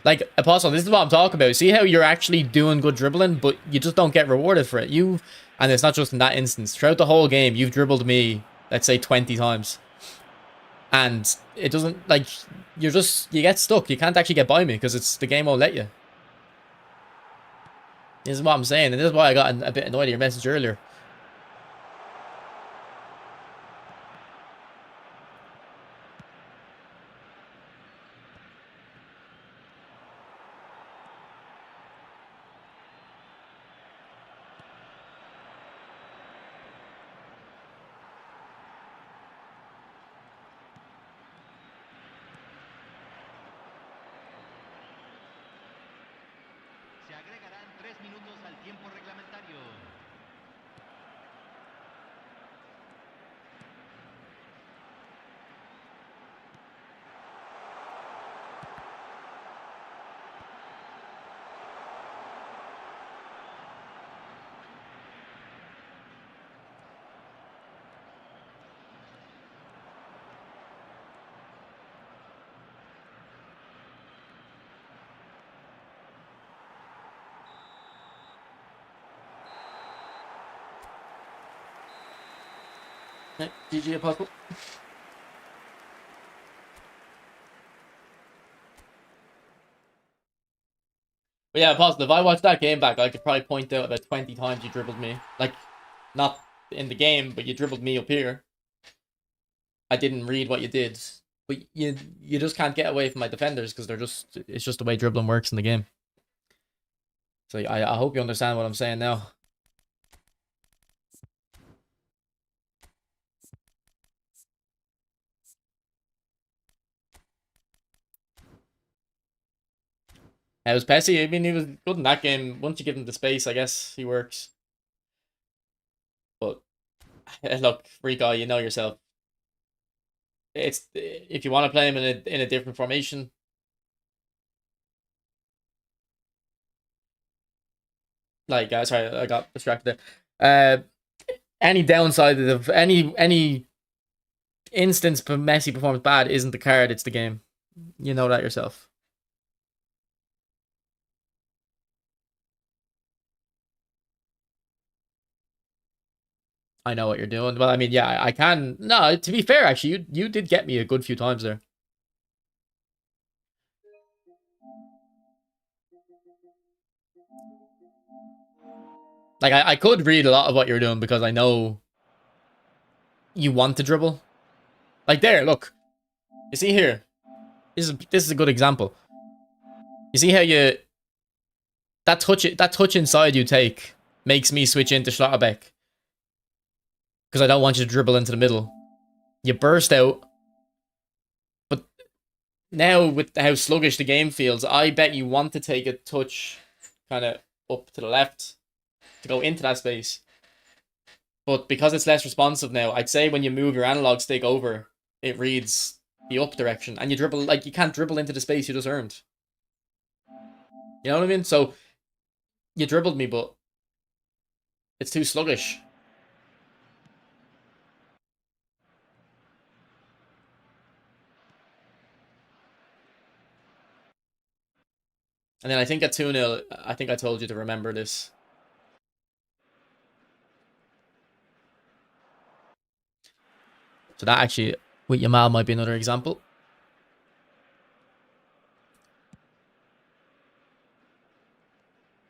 Like, Apostle, this is what I'm talking about. See how you're actually doing good dribbling, but you just don't get rewarded for it. And it's not just in that instance. Throughout the whole game, you've dribbled me, let's say, 20 times. And it doesn't, like, you get stuck. You can't actually get by me because the game won't let you. This is what I'm saying, and this is why I got a bit annoyed at your message earlier. Se agregarán 3 minutos al tiempo reglamentario. GG, Apostle. But yeah, Apostle, if I watched that game back, I could probably point out about 20 times you dribbled me. Like, not in the game, but you dribbled me up here. I didn't read what you did. But you just can't get away from my defenders because it's just the way dribbling works in the game. So I hope you understand what I'm saying now. It was Messi. I mean, he was good in that game. Once you give him the space, I guess he works. But look, Rico, you know yourself. It's if you want to play him in a different formation. Like, sorry, I got distracted there. Any downside of any instance Messi performs bad isn't the card, it's the game. You know that yourself. I know what you're doing. Well, I mean, yeah, I can. No, to be fair, actually, you did get me a good few times there. Like, I could read a lot of what you're doing because I know you want to dribble. Like, there, look. You see here? This is a good example. You see how that touch inside you take makes me switch into Schlotterbeck. Because I don't want you to dribble into the middle. You burst out. But now, with how sluggish the game feels, I bet you want to take a touch kind of up to the left to go into that space. But because it's less responsive now, I'd say when you move your analog stick over, it reads the up direction. And you dribble, like, you can't dribble into the space you just earned. You know what I mean? So, you dribbled me, but it's too sluggish. And then I think at 2-0, I think I told you to remember this. So that actually, with Yamal, might be another example.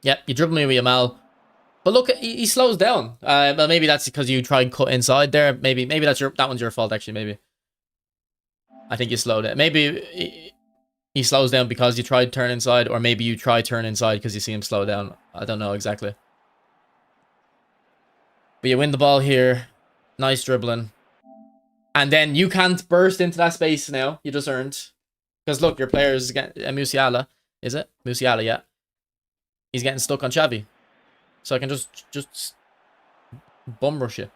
Yep, you dribble me with Yamal. But look, he slows down. Well, maybe that's because you try and cut inside there. Maybe that one's your fault, actually, maybe. I think you slowed it. Maybe he slows down because you tried turn inside, or maybe you try turn inside because you see him slow down. I don't know exactly. But you win the ball here. Nice dribbling. And then you can't burst into that space now. You just earned. Because look, your player is getting Musiala. Is it? Musiala, yeah. He's getting stuck on Xavi. So I can just bum rush you.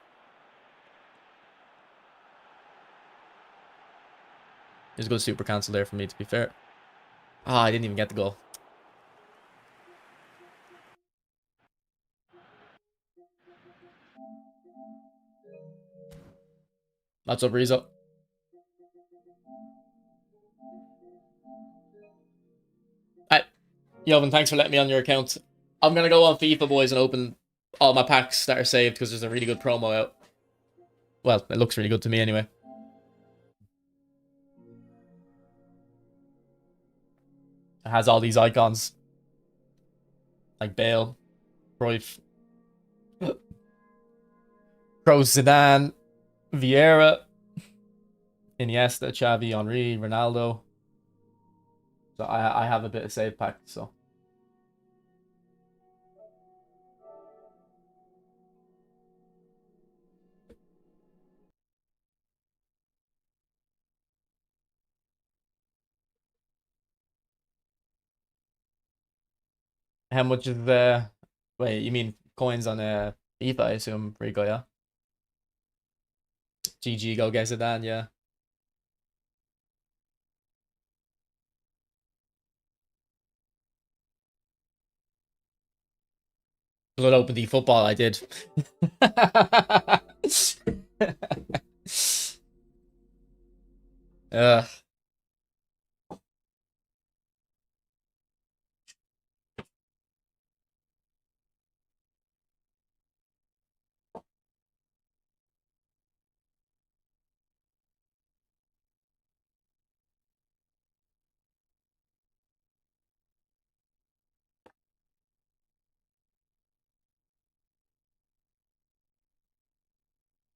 There's a good super cancel there for me, to be fair. Ah, I didn't even get the goal. That's up, Rizzo. Hi, Jovan, thanks for letting me on your account. I'm gonna go on FIFA, boys, and open all my packs that are saved because there's a really good promo out. Well, it looks really good to me anyway. It has all these icons. Like Bale, Cruyff, Kroos, Zidane, Vieira, Iniesta, Xavi, Henry, Ronaldo. So I have a bit of save pack, so. How much is the... Wait, you mean coins on FIFA, I assume, Rico, yeah? GG, go get Zidane, yeah. Blood Open D football, I did.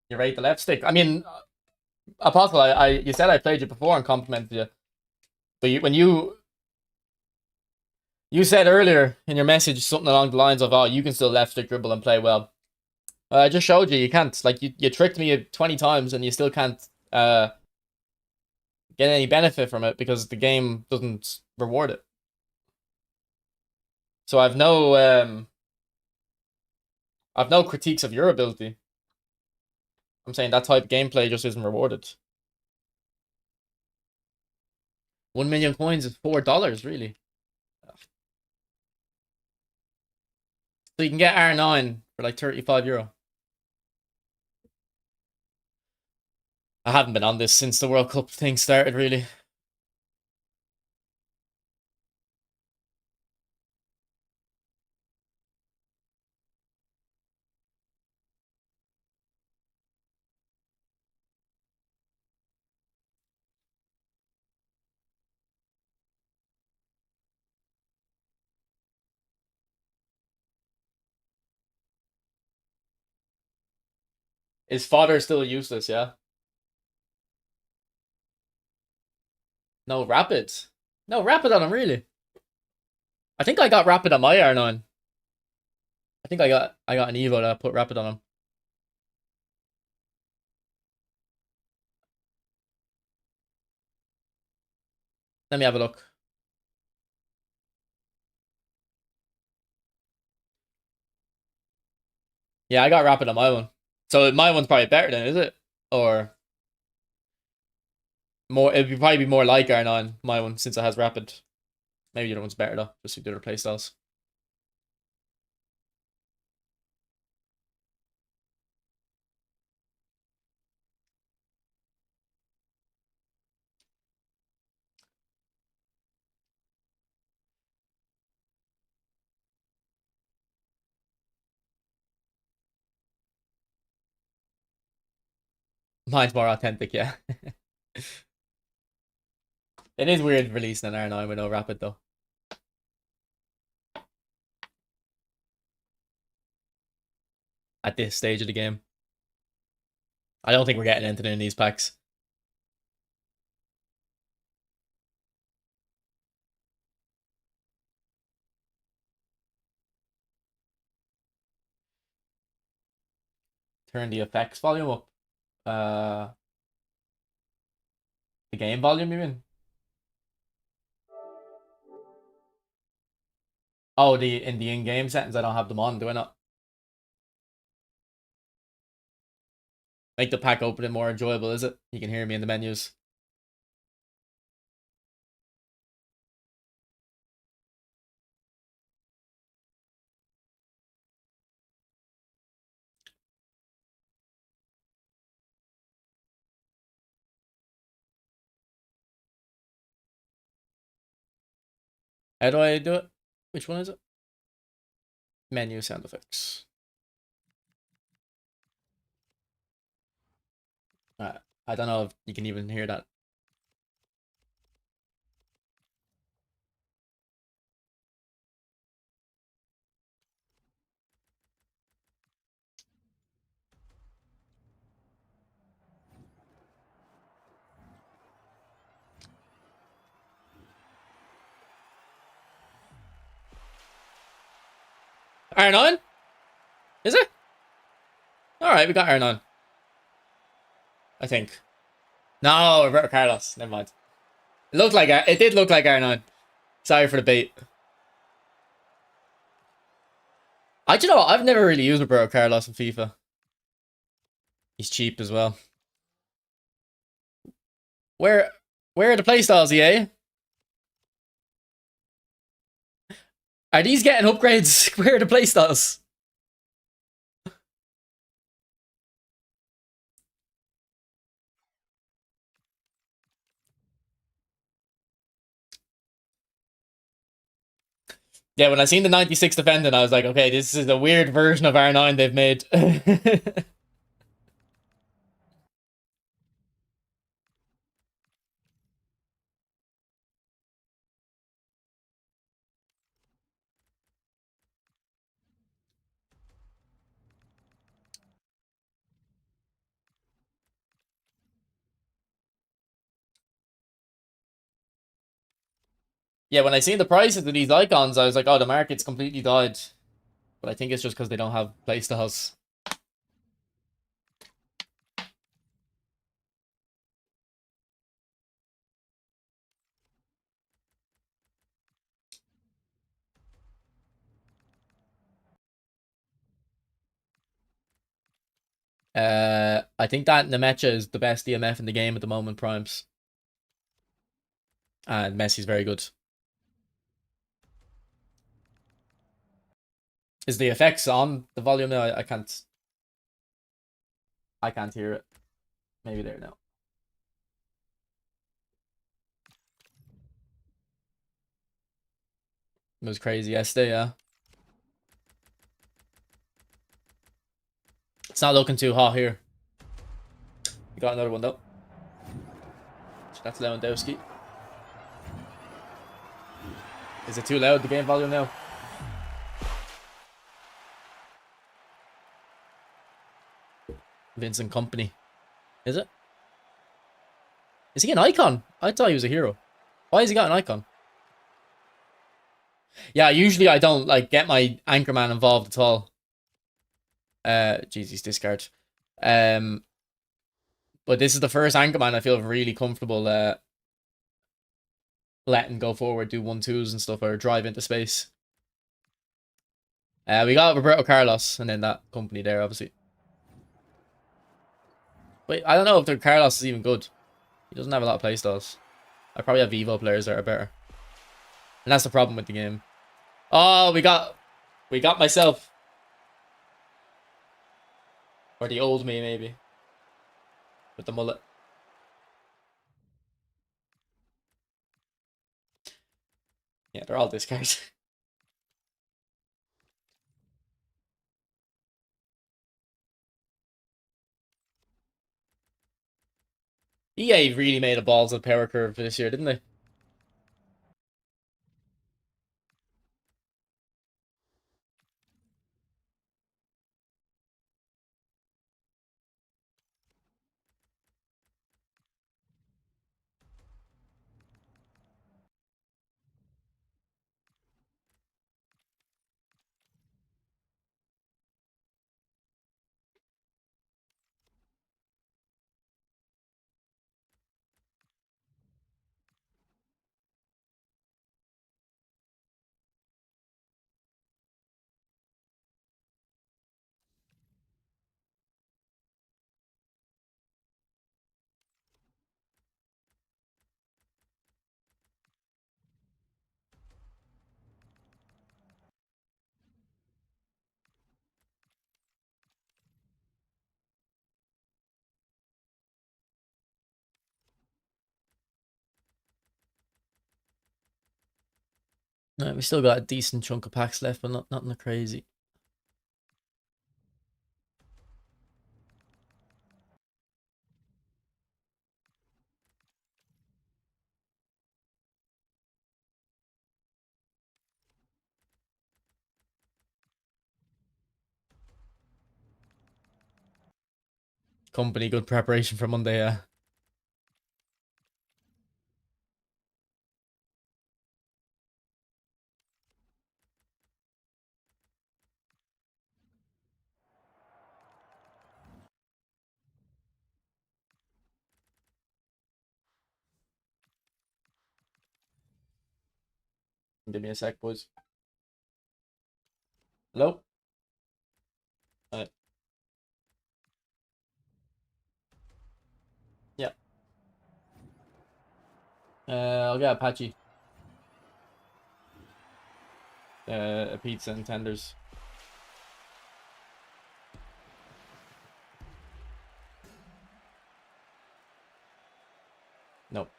You rate the left stick. I mean, Apostle, you said I played you before and complimented you. But you said earlier in your message something along the lines of, "Oh, you can still left stick dribble and play well." I just showed you can't. Like you tricked me 20 times and you still can't get any benefit from it because the game doesn't reward it. So I've no critiques of your ability. I'm saying that type of gameplay just isn't rewarded. 1 million coins is $4, really. So you can get R9 for like €35. I haven't been on this since the World Cup thing started, really. Is fodder still useless, yeah? No, rapid. No, rapid on him, really. I think I got rapid on my R9. I think I got an Evo that put rapid on him. Let me have a look. Yeah, I got rapid on my one. So my one's probably better then, is it? Or more? It'd probably be more like R9, my one, since it has rapid. Maybe the other one's better though, just with the other playstyles. Mine's more authentic, yeah. It is weird releasing an R9 with no rapid though. At this stage of the game. I don't think we're getting anything in these packs. Turn the effects volume up. Uh, the game volume, you mean? Oh, in the in-game settings, I don't have them on, do I not? Make the pack opening more enjoyable, is it? You can hear me in the menus. How do I do it? Which one is it? Menu sound effects. I don't know if you can even hear that. R9? Is it? Alright, we got R9. I think. No, Roberto Carlos. Never mind. It did look like R9. Sorry for the bait. Do you know what? I've never really used Roberto Carlos in FIFA. He's cheap as well. Where are the playstyles, EA? Are these getting upgrades? Where are the playstyles? Yeah, when I seen the 96 defending, I was like, okay, this is a weird version of R9 they've made. Yeah, when I seen the prices of these icons, I was like, oh, the market's completely died. But I think it's just because they don't have playstyles. I think that Nemecha is the best DMF in the game at the moment, Primes. And Messi's very good. Is the effects on the volume now? I can't. I can't hear it. Maybe there now. It was crazy yesterday, yeah. It's not looking too hot here. We got another one though. That's Lewandowski. Is it too loud, the game volume now? Vincent Company. Is it? Is he an icon? I thought he was a hero. Why has he got an icon? Yeah, usually I don't like get my Anchorman involved at all. Jesus, discard. But this is the first Anchorman I feel really comfortable letting go forward, do 1-2s and stuff, or drive into space. We got Roberto Carlos, and then that company there, obviously. Wait, I don't know if the Carlos is even good. He doesn't have a lot of playstyles. I probably have Vivo players that are better. And that's the problem with the game. Oh, we got myself. Or the old me, maybe. With the mullet. Yeah, they're all discards. EA really made a balls of power curve this year, didn't they? We still got a decent chunk of packs left, but nothing crazy. Company, good preparation for Monday, yeah. Give me a sec, boys. Hello? Alright. Yeah. I'll get Apache. A pizza and tenders. Nope.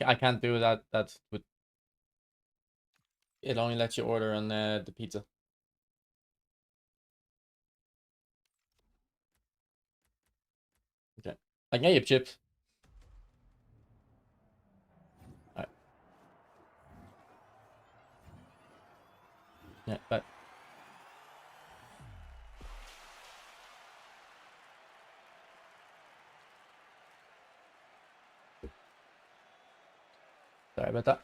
I can't do that. That's with it only lets you order on the pizza. Okay. I can get you chips. Alright. Yeah, but sorry about that.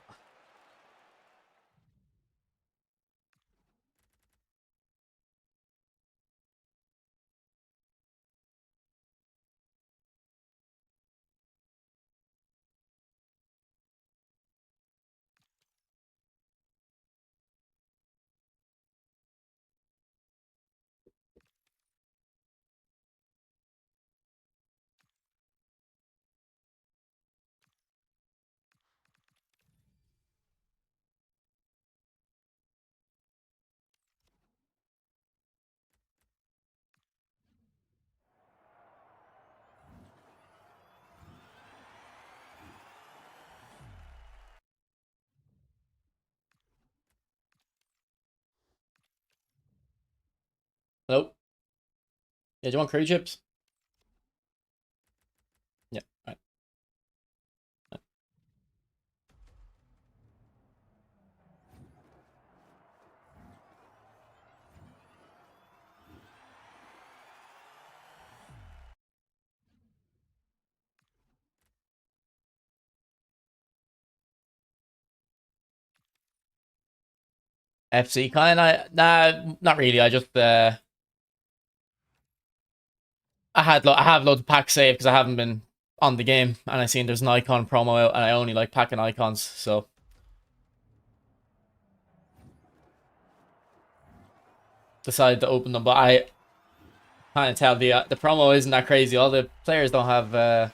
Hello? Yeah, do you want curry chips? Yeah, alright. FC kinda nah, not really. I just I have loads of packs saved because I haven't been on the game, and I seen there's an icon promo out, and I only like packing icons, so decided to open them. But I kind of tell the promo isn't that crazy. All the players don't have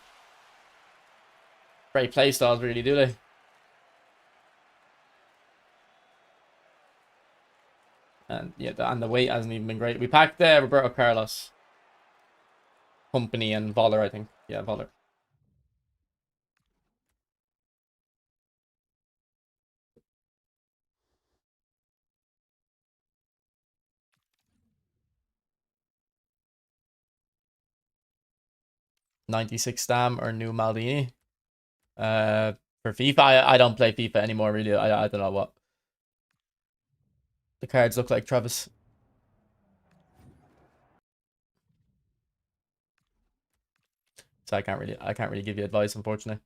great play styles, really, do they? And yeah, and the weight hasn't even been great. We packed Roberto Carlos, Company, and Voller, I think. Yeah, Voller. '96 Stam or new Maldini. Uh, for FIFA, I don't play FIFA anymore. Really, I don't know what the cards look like. Travis. So I can't really give you advice, unfortunately.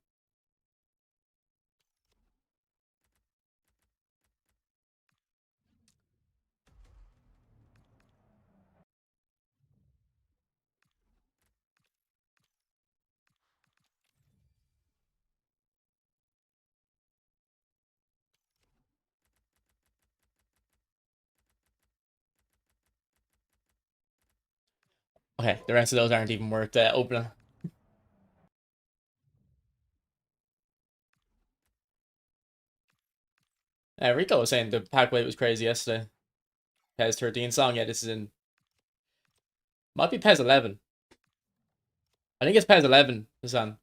Okay, the rest of those aren't even worth opening. Rico was saying the pack weight was crazy yesterday. PES 13 song. Yeah, this is in. Might be PES 11. I think it's PES 11, Hassan.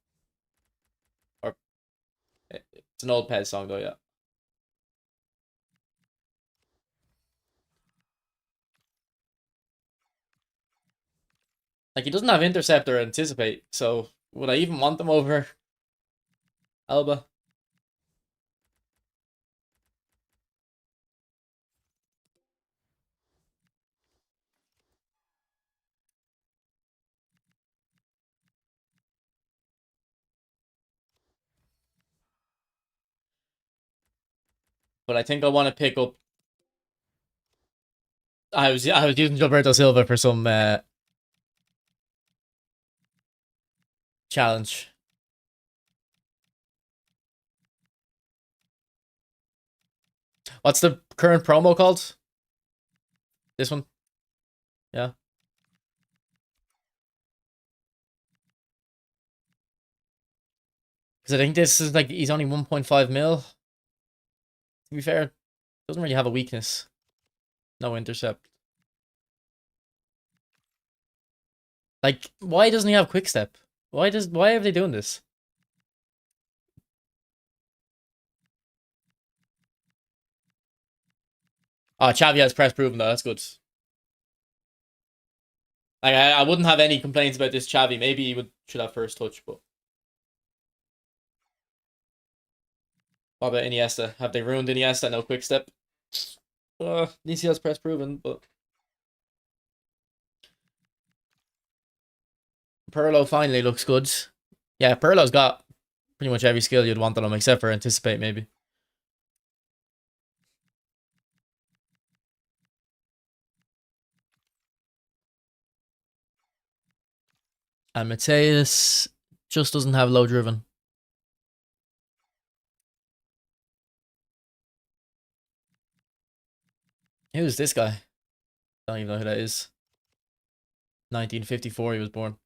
Or it's an old PES song though, yeah. Like he doesn't have intercept or anticipate, so would I even want them over Alba? But I think I want to pick up. I was using Gilberto Silva for some challenge. What's the current promo called? This one? Yeah. Because I think this is like he's only 1.5 mil. To be fair, doesn't really have a weakness. No intercept. Like, why doesn't he have quick step? Why are they doing this? Oh, Xavi has press proven though. That's good. Like, I wouldn't have any complaints about this Xavi. Maybe he should have first touch, but what about Iniesta? Have they ruined Iniesta? No quick step. At least he has press proven, but Pirlo finally looks good. Yeah, Pirlo's got pretty much every skill you'd want on him except for anticipate, maybe. And Mateus just doesn't have low driven. Who's this guy? Don't even know who that is. 1954 he was born.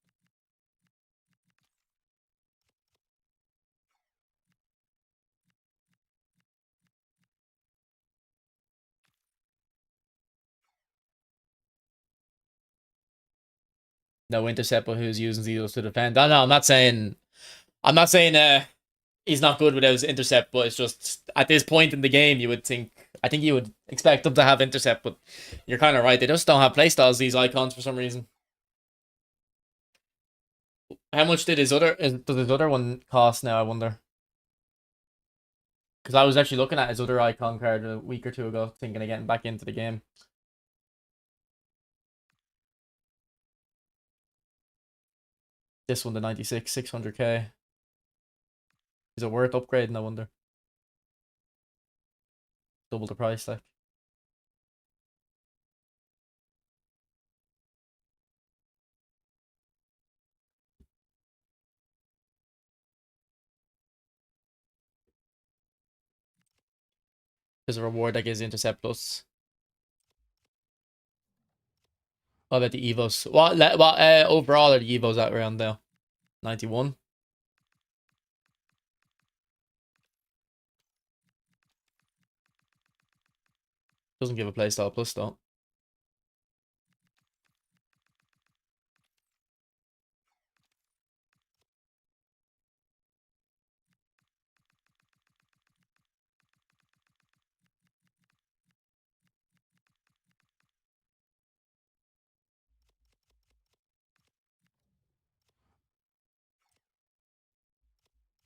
No intercept, but who's using zeros to defend. I know, I'm not saying he's not good without his intercept, but it's just at this point in the game I think you would expect them to have intercept, but you're kind of right. They just don't have playstyles, these icons, for some reason. How much does his other one cost now, I wonder? Because I was actually looking at his other icon card a week or two ago, thinking of getting back into the game. This one, the 96, 600k. Is it worth upgrading, I wonder? Double the price, like. There's a reward that gives intercept plus. What about the Evos? What overall are the Evos at around now? 91? Doesn't give a playstyle plus though.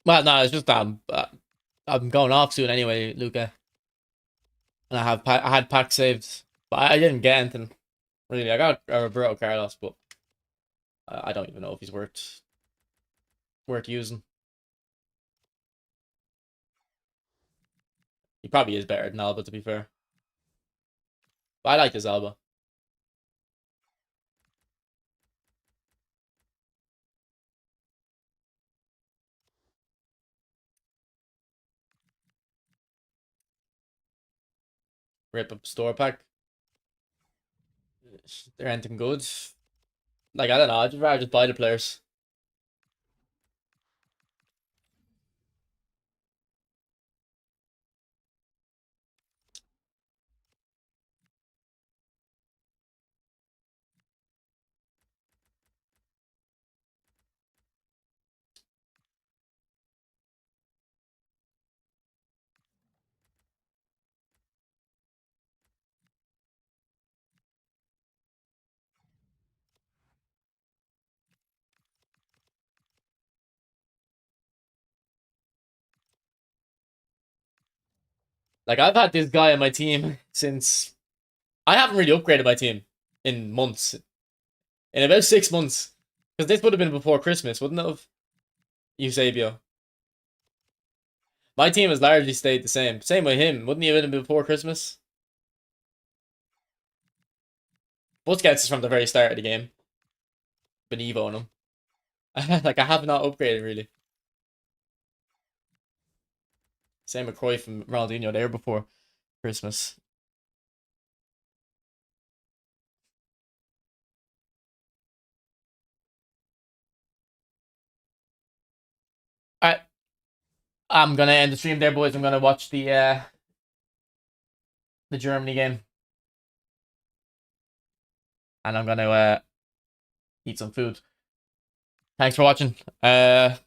Well, no, it's just that I'm going off soon anyway, Luca. And I had packs saved, but I didn't get anything really. I got Roberto Carlos, but I don't even know if he's worth using. He probably is better than Alba, to be fair. But I like his Alba. Rip up store pack. They're anything good. Like, I don't know. I'd rather just buy the players. Like, I've had this guy on my team since... I haven't really upgraded my team in months. In about 6 months. Because this would have been before Christmas, wouldn't it have? Eusebio. My team has largely stayed the same. Same with him. Wouldn't he have been before Christmas? Busquets is from the very start of the game. Been evoing him. Like, I have not upgraded, really. Same with Cruyff and Ronaldinho. They were before Christmas. Alright. I'm gonna end the stream there, boys. I'm gonna watch the Germany game. And I'm gonna eat some food. Thanks for watching. I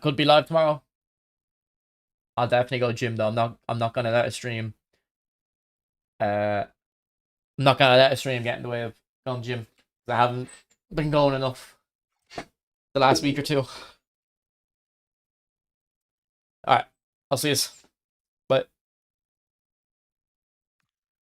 could be live tomorrow. I'll definitely go gym though. I'm not gonna let a stream. I'm not gonna let a stream get in the way of going gym. I haven't been going enough the last week or two. Alright, I'll see you.